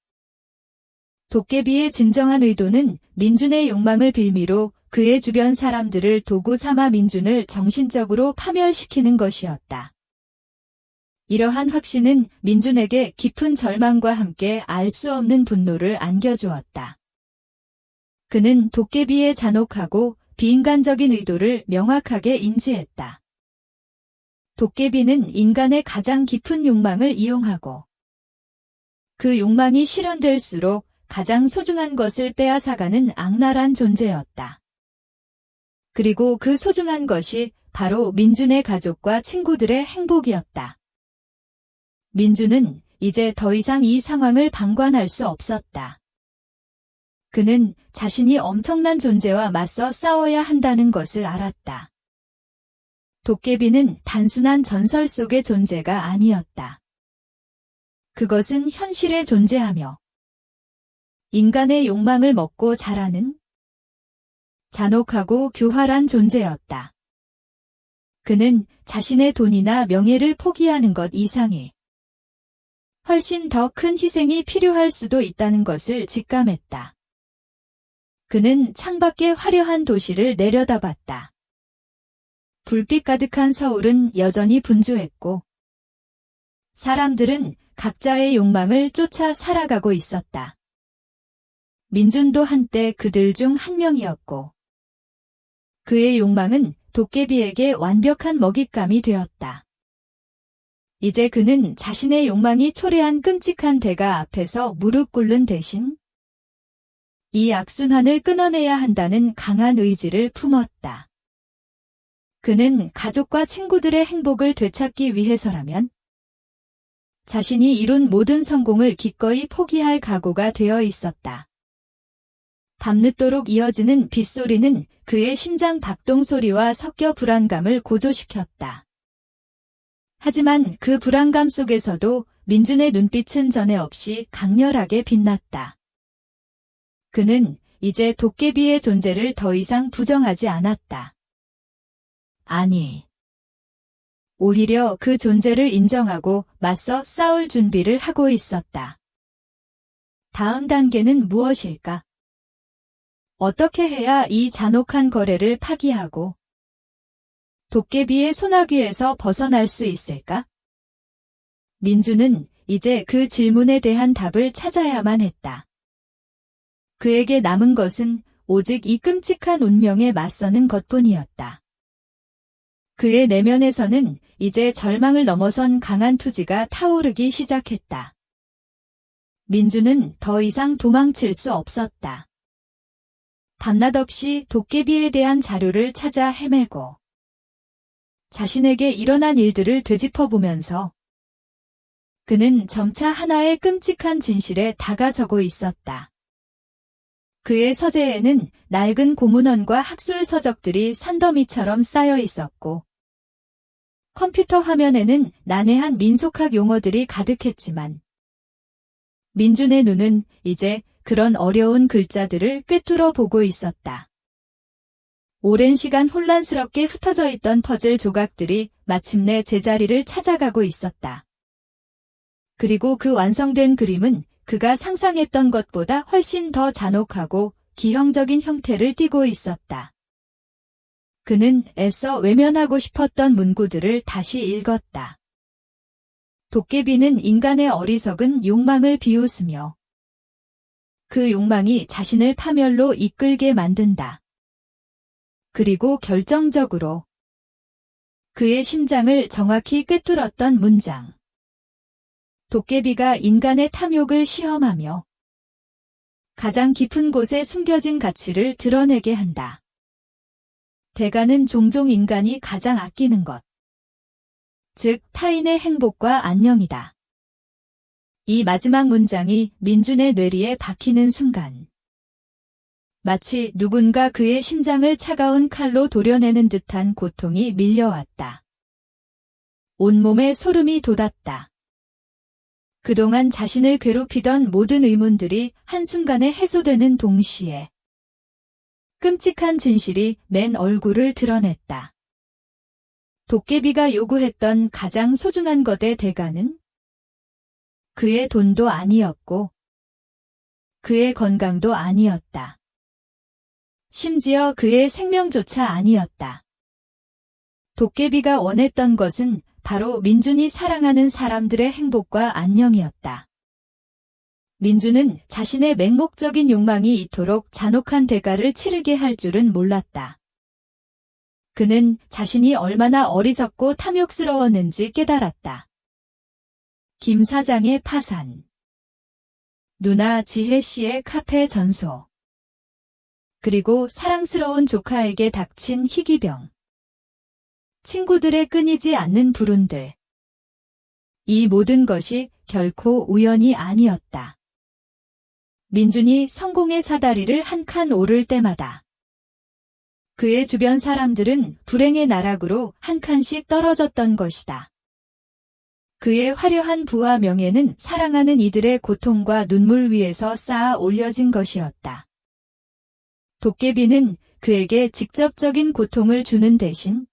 도깨비의 진정한 의도는 민준의 욕망을 빌미로 그의 주변 사람들을 도구 삼아 민준을 정신적으로 파멸시키는 것이었다. 이러한 확신은 민준에게 깊은 절망과 함께 알 수 없는 분노를 안겨주었다. 그는 도깨비의 잔혹하고 비인간적인 의도를 명확하게 인지했다. 도깨비는 인간의 가장 깊은 욕망을 이용하고 그 욕망이 실현될수록 가장 소중한 것을 빼앗아가는 악랄한 존재였다. 그리고 그 소중한 것이 바로 민준의 가족과 친구들의 행복이었다. 민준은 이제 더 이상 이 상황을 방관할 수 없었다. 그는 자신이 엄청난 존재와 맞서 싸워야 한다는 것을 알았다. 도깨비는 단순한 전설 속의 존재가 아니었다. 그것은 현실에 존재하며 인간의 욕망을 먹고 자라는 잔혹하고 교활한 존재였다. 그는 자신의 돈이나 명예를 포기하는 것 이상의 훨씬 더 큰 희생이 필요할 수도 있다는 것을 직감했다. 그는 창밖의 화려한 도시를 내려다봤다. 불빛 가득한 서울은 여전히 분주했고 사람들은 각자의 욕망을 쫓아 살아가고 있었다. 민준도 한때 그들 중 한 명이었고 그의 욕망은 도깨비에게 완벽한 먹잇감이 되었다. 이제 그는 자신의 욕망이 초래한 끔찍한 대가 앞에서 무릎 꿇는 대신 이 악순환을 끊어내야 한다는 강한 의지를 품었다. 그는 가족과 친구들의 행복을 되찾기 위해서라면 자신이 이룬 모든 성공을 기꺼이 포기할 각오가 되어 있었다. 밤늦도록 이어지는 빗소리는 그의 심장 박동 소리와 섞여 불안감을 고조시켰다. 하지만 그 불안감 속에서도 민준의 눈빛은 전에 없이 강렬하게 빛났다. 그는 이제 도깨비의 존재를 더 이상 부정하지 않았다. 아니, 오히려 그 존재를 인정하고 맞서 싸울 준비를 하고 있었다. 다음 단계는 무엇일까? 어떻게 해야 이 잔혹한 거래를 파기하고 도깨비의 소나귀에서 벗어날 수 있을까? 민준은 이제 그 질문에 대한 답을 찾아야만 했다. 그에게 남은 것은 오직 이 끔찍한 운명에 맞서는 것뿐이었다. 그의 내면에서는 이제 절망을 넘어선 강한 투지가 타오르기 시작했다. 민주는 더 이상 도망칠 수 없었다. 밤낮 없이 도깨비에 대한 자료를 찾아 헤매고 자신에게 일어난 일들을 되짚어보면서 그는 점차 하나의 끔찍한 진실에 다가서고 있었다. 그의 서재에는 낡은 고문원과 학술 서적들이 산더미처럼 쌓여 있었고 컴퓨터 화면에는 난해한 민속학 용어들이 가득했지만 민준의 눈은 이제 그런 어려운 글자들을 꿰뚫어 보고 있었다. 오랜 시간 혼란스럽게 흩어져 있던 퍼즐 조각들이 마침내 제자리를 찾아가고 있었다. 그리고 그 완성된 그림은 그가 상상했던 것보다 훨씬 더 잔혹하고 기형적인 형태를 띠고 있었다. 그는 애써 외면하고 싶었던 문구들을 다시 읽었다. 도깨비는 인간의 어리석은 욕망을 비웃으며 그 욕망이 자신을 파멸로 이끌게 만든다. 그리고 결정적으로 그의 심장을 정확히 꿰뚫었던 문장. 도깨비가 인간의 탐욕을 시험하며 가장 깊은 곳에 숨겨진 가치를 드러내게 한다. 대가는 종종 인간이 가장 아끼는 것, 즉 타인의 행복과 안녕이다. 이 마지막 문장이 민준의 뇌리에 박히는 순간 마치 누군가 그의 심장을 차가운 칼로 도려내는 듯한 고통이 밀려왔다. 온몸에 소름이 돋았다. 그동안 자신을 괴롭히던 모든 의문들이 한순간에 해소되는 동시에 끔찍한 진실이 맨 얼굴을 드러냈다. 도깨비가 요구했던 가장 소중한 것의 대가는 그의 돈도 아니었고 그의 건강도 아니었다. 심지어 그의 생명조차 아니었다. 도깨비가 원했던 것은 바로 민준이 사랑하는 사람들의 행복과 안녕이었다. 민준은 자신의 맹목적인 욕망이 이토록 잔혹한 대가를 치르게 할 줄은 몰랐다. 그는 자신이 얼마나 어리석고 탐욕스러웠는지 깨달았다. 김 사장의 파산, 누나 지혜 씨의 카페 전소, 그리고 사랑스러운 조카에게 닥친 희귀병, 친구들의 끊이지 않는 불운들. 이 모든 것이 결코 우연이 아니었다. 민준이 성공의 사다리를 한 칸 오를 때마다 그의 주변 사람들은 불행의 나락으로 한 칸씩 떨어졌던 것이다. 그의 화려한 부와 명예는 사랑하는 이들의 고통과 눈물 위에서 쌓아 올려진 것이었다. 도깨비는 그에게 직접적인 고통을 주는 대신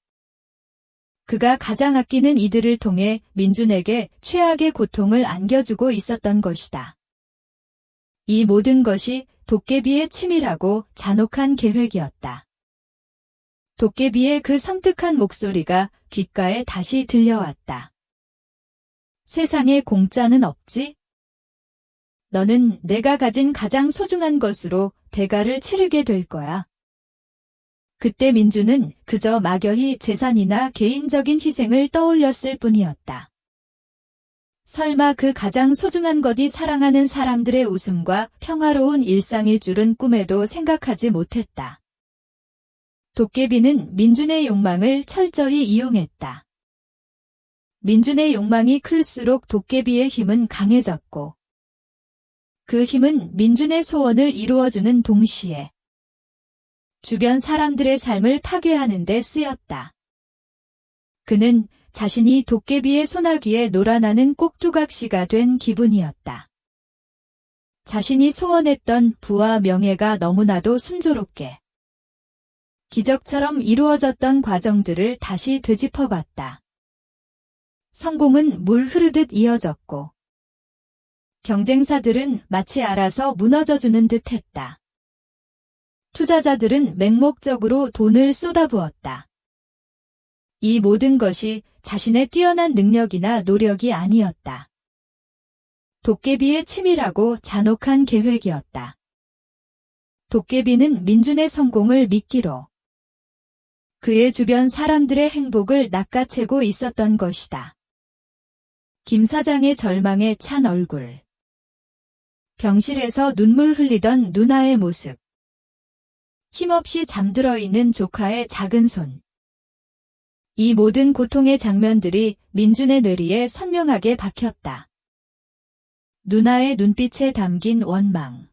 그가 가장 아끼는 이들을 통해 민준에게 최악의 고통을 안겨주고 있었던 것이다. 이 모든 것이 도깨비의 치밀하고 잔혹한 계획이었다. 도깨비의 그 섬뜩한 목소리가 귓가에 다시 들려왔다. 세상에 공짜는 없지? 너는 내가 가진 가장 소중한 것으로 대가를 치르게 될 거야. 그때 민준은 그저 막연히 재산이나 개인적인 희생을 떠올렸을 뿐이었다. 설마 그 가장 소중한 것이 사랑하는 사람들의 웃음과 평화로운 일상일 줄은 꿈에도 생각하지 못했다. 도깨비는 민준의 욕망을 철저히 이용했다. 민준의 욕망이 클수록 도깨비의 힘은 강해졌고 그 힘은 민준의 소원을 이루어주는 동시에 주변 사람들의 삶을 파괴하는 데 쓰였다. 그는 자신이 도깨비의 소나기에 놀아나는 꼭두각시가 된 기분이었다. 자신이 소원했던 부와 명예가 너무나도 순조롭게 기적처럼 이루어졌던 과정들을 다시 되짚어봤다. 성공은 물 흐르듯 이어졌고 경쟁사들은 마치 알아서 무너져주는 듯했다. 투자자들은 맹목적으로 돈을 쏟아부었다. 이 모든 것이 자신의 뛰어난 능력이나 노력이 아니었다. 도깨비의 치밀하고 잔혹한 계획이었다. 도깨비는 민준의 성공을 미끼로 그의 주변 사람들의 행복을 낚아채고 있었던 것이다. 김 사장의 절망에 찬 얼굴. 병실에서 눈물 흘리던 누나의 모습. 힘없이 잠들어 있는 조카의 작은 손. 이 모든 고통의 장면들이 민준의 뇌리에 선명하게 박혔다. 누나의 눈빛에 담긴 원망.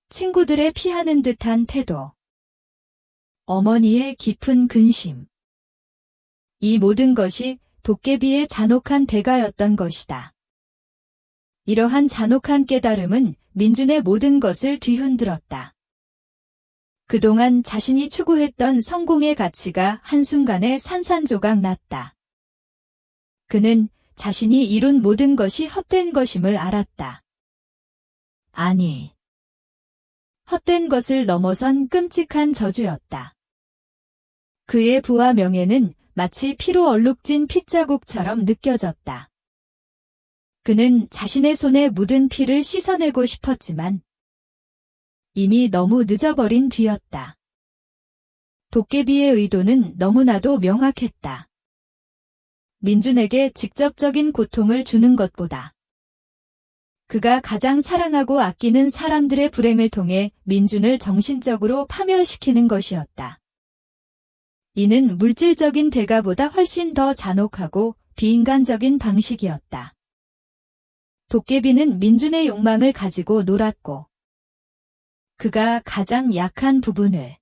친구들의 피하는 듯한 태도. 어머니의 깊은 근심. 이 모든 것이 도깨비의 잔혹한 대가였던 것이다. 이러한 잔혹한 깨달음은 민준의 모든 것을 뒤흔들었다. 그동안 자신이 추구했던 성공의 가치가 한순간에 산산조각 났다. 그는 자신이 이룬 모든 것이 헛된 것임을 알았다. 아니, 헛된 것을 넘어선 끔찍한 저주였다. 그의 부와 명예는 마치 피로 얼룩진 핏자국처럼 느껴졌다. 그는 자신의 손에 묻은 피를 씻어내고 싶었지만 이미 너무 늦어버린 뒤였다. 도깨비의 의도는 너무나도 명확했다. 민준에게 직접적인 고통을 주는 것보다 그가 가장 사랑하고 아끼는 사람들의 불행을 통해 민준을 정신적으로 파멸시키는 것이었다. 이는 물질적인 대가보다 훨씬 더 잔혹하고 비인간적인 방식이었다. 도깨비는 민준의 욕망을 가지고 놀았고 그가 가장 약한 부분을,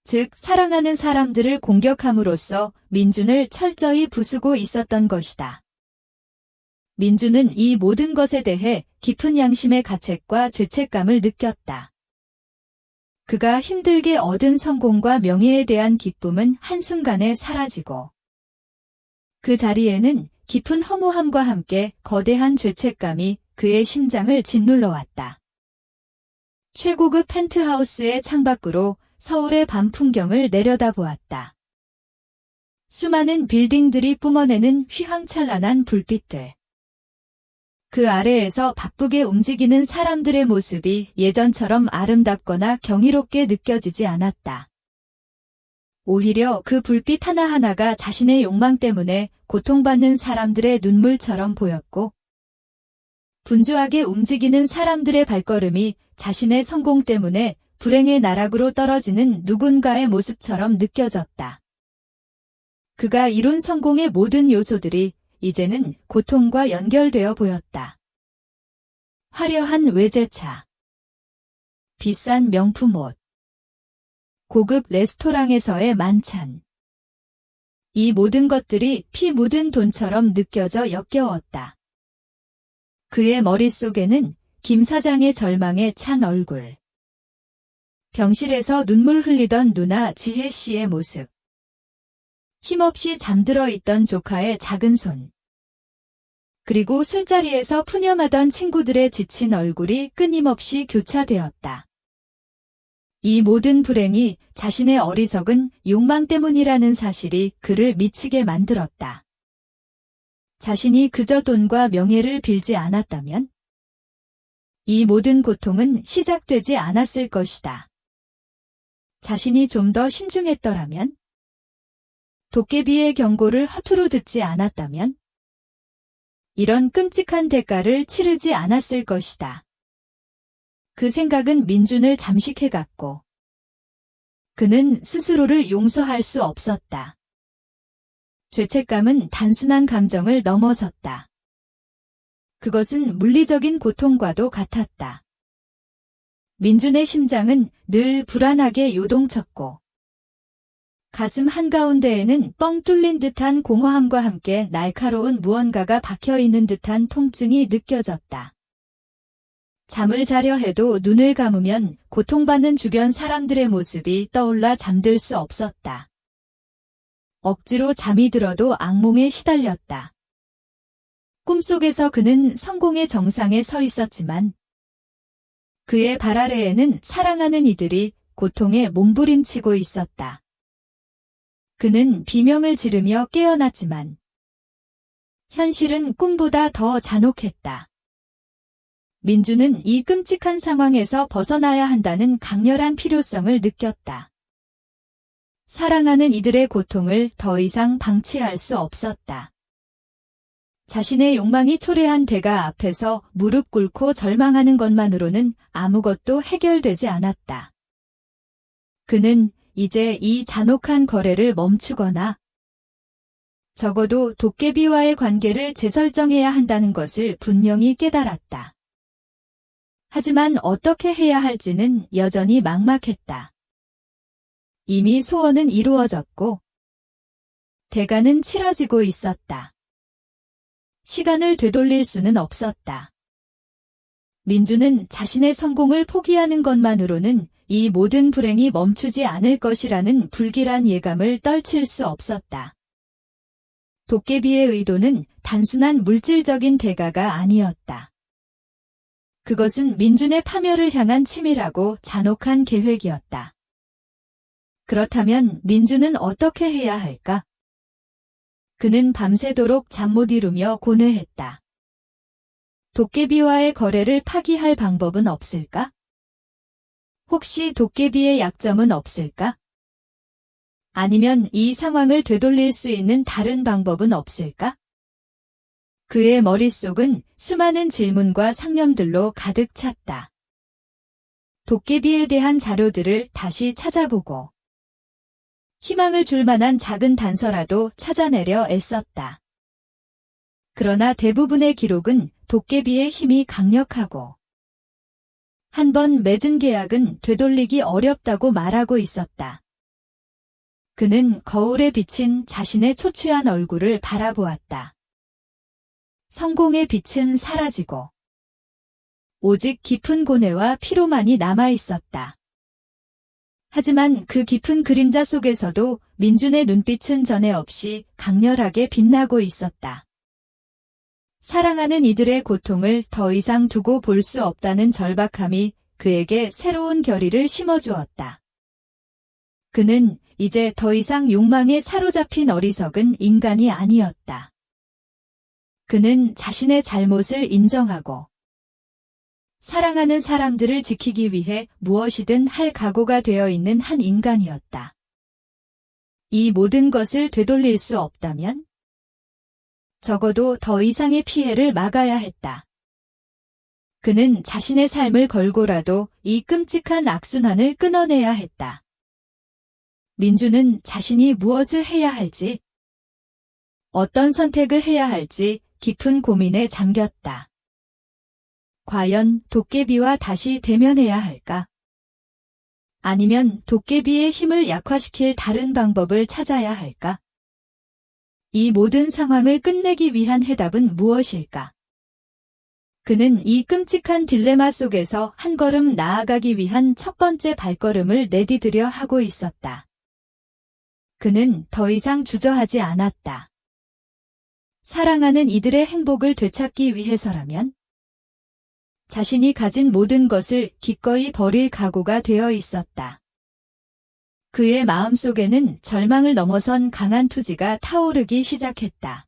즉 사랑하는 사람들을 공격함으로써 민준을 철저히 부수고 있었던 것이다. 민준은 이 모든 것에 대해 깊은 양심의 가책과 죄책감을 느꼈다. 그가 힘들게 얻은 성공과 명예에 대한 기쁨은 한순간에 사라지고 그 자리에는 깊은 허무함과 함께 거대한 죄책감이 그의 심장을 짓눌러왔다. 최고급 펜트하우스의 창밖으로 서울의 밤 풍경을 내려다보았다. 수많은 빌딩들이 뿜어내는 휘황찬란한 불빛들. 그 아래에서 바쁘게 움직이는 사람들의 모습이 예전처럼 아름답거나 경이롭게 느껴지지 않았다. 오히려 그 불빛 하나하나가 자신의 욕망 때문에 고통받는 사람들의 눈물처럼 보였고 분주하게 움직이는 사람들의 발걸음이 자신의 성공 때문에 불행의 나락으로 떨어지는 누군가의 모습처럼 느껴졌다. 그가 이룬 성공의 모든 요소들이 이제는 고통과 연결되어 보였다. 화려한 외제차, 비싼 명품 옷, 고급 레스토랑에서의 만찬. 이 모든 것들이 피 묻은 돈처럼 느껴져 역겨웠다. 그의 머릿속에는 김 사장의 절망에 찬 얼굴, 병실에서 눈물 흘리던 누나 지혜 씨의 모습, 힘없이 잠들어 있던 조카의 작은 손, 그리고 술자리에서 푸념하던 친구들의 지친 얼굴이 끊임없이 교차되었다. 이 모든 불행이 자신의 어리석은 욕망 때문이라는 사실이 그를 미치게 만들었다. 자신이 그저 돈과 명예를 빌지 않았다면 이 모든 고통은 시작되지 않았을 것이다. 자신이 좀 더 신중했더라면, 도깨비의 경고를 허투루 듣지 않았다면 이런 끔찍한 대가를 치르지 않았을 것이다. 그 생각은 민준을 잠식해갔고 그는 스스로를 용서할 수 없었다. 죄책감은 단순한 감정을 넘어섰다. 그것은 물리적인 고통과도 같았다. 민준의 심장은 늘 불안하게 요동쳤고 가슴 한가운데에는 뻥 뚫린 듯한 공허함과 함께 날카로운 무언가가 박혀있는 듯한 통증이 느껴졌다. 잠을 자려 해도 눈을 감으면 고통받는 주변 사람들의 모습이 떠올라 잠들 수 없었다. 억지로 잠이 들어도 악몽에 시달렸다. 꿈속에서 그는 성공의 정상에 서 있었지만 그의 발 아래에는 사랑하는 이들이 고통에 몸부림치고 있었다. 그는 비명을 지르며 깨어났지만 현실은 꿈보다 더 잔혹했다. 민준은 이 끔찍한 상황에서 벗어나야 한다는 강렬한 필요성을 느꼈다. 사랑하는 이들의 고통을 더 이상 방치할 수 없었다. 자신의 욕망이 초래한 대가 앞에서 무릎 꿇고 절망하는 것만으로는 아무것도 해결되지 않았다. 그는 이제 이 잔혹한 거래를 멈추거나 적어도 도깨비와의 관계를 재설정해야 한다는 것을 분명히 깨달았다. 하지만 어떻게 해야 할지는 여전히 막막했다. 이미 소원은 이루어졌고 대가는 치러지고 있었다. 시간을 되돌릴 수는 없었다. 민주는 자신의 성공을 포기하는 것만으로는 이 모든 불행이 멈추지 않을 것이라는 불길한 예감을 떨칠 수 없었다. 도깨비의 의도는 단순한 물질적인 대가가 아니었다. 그것은 민준의 파멸을 향한 치밀하고 잔혹한 계획이었다. 그렇다면 민준은 어떻게 해야 할까? 그는 밤새도록 잠 못 이루며 고뇌했다. 도깨비와의 거래를 파기할 방법은 없을까? 혹시 도깨비의 약점은 없을까? 아니면 이 상황을 되돌릴 수 있는 다른 방법은 없을까? 그의 머릿속은 수많은 질문과 상념들로 가득 찼다. 도깨비에 대한 자료들을 다시 찾아보고 희망을 줄 만한 작은 단서라도 찾아내려 애썼다. 그러나 대부분의 기록은 도깨비의 힘이 강력하고 한 번 맺은 계약은 되돌리기 어렵다고 말하고 있었다. 그는 거울에 비친 자신의 초췌한 얼굴을 바라보았다. 성공의 빛은 사라지고 오직 깊은 고뇌와 피로만이 남아있었다. 하지만 그 깊은 그림자 속에서도 민준의 눈빛은 전에 없이 강렬하게 빛나고 있었다. 사랑하는 이들의 고통을 더 이상 두고 볼 수 없다는 절박함이 그에게 새로운 결의를 심어주었다. 그는 이제 더 이상 욕망에 사로잡힌 어리석은 인간이 아니었다. 그는 자신의 잘못을 인정하고 사랑하는 사람들을 지키기 위해 무엇이든 할 각오가 되어 있는 한 인간이었다. 이 모든 것을 되돌릴 수 없다면 적어도 더 이상의 피해를 막아야 했다. 그는 자신의 삶을 걸고라도 이 끔찍한 악순환을 끊어내야 했다. 민주는 자신이 무엇을 해야 할지, 어떤 선택을 해야 할지 깊은 고민에 잠겼다. 과연 도깨비와 다시 대면해야 할까? 아니면 도깨비의 힘을 약화시킬 다른 방법을 찾아야 할까? 이 모든 상황을 끝내기 위한 해답은 무엇일까? 그는 이 끔찍한 딜레마 속에서 한 걸음 나아가기 위한 첫 번째 발걸음을 내디디려 하고 있었다. 그는 더 이상 주저하지 않았다. 사랑하는 이들의 행복을 되찾기 위해서라면 자신이 가진 모든 것을 기꺼이 버릴 각오가 되어 있었다. 그의 마음속에는 절망을 넘어선 강한 투지가 타오르기 시작했다.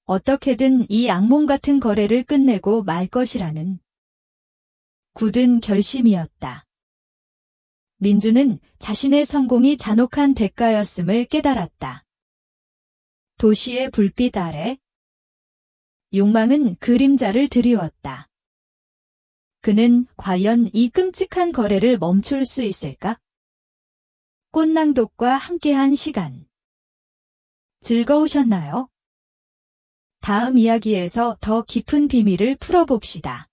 어떻게든 이 악몽 같은 거래를 끝내고 말 것이라는 굳은 결심이었다. 민주는 자신의 성공이 잔혹한 대가였음을 깨달았다. 도시의 불빛 아래 욕망은 그림자를 드리웠다. 그는 과연 이 끔찍한 거래를 멈출 수 있을까? 꽃낭독과 함께한 시간. 즐거우셨나요? 다음 이야기에서 더 깊은 비밀을 풀어봅시다.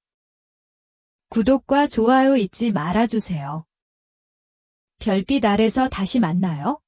구독과 좋아요 잊지 말아주세요. 별빛 아래서 다시 만나요.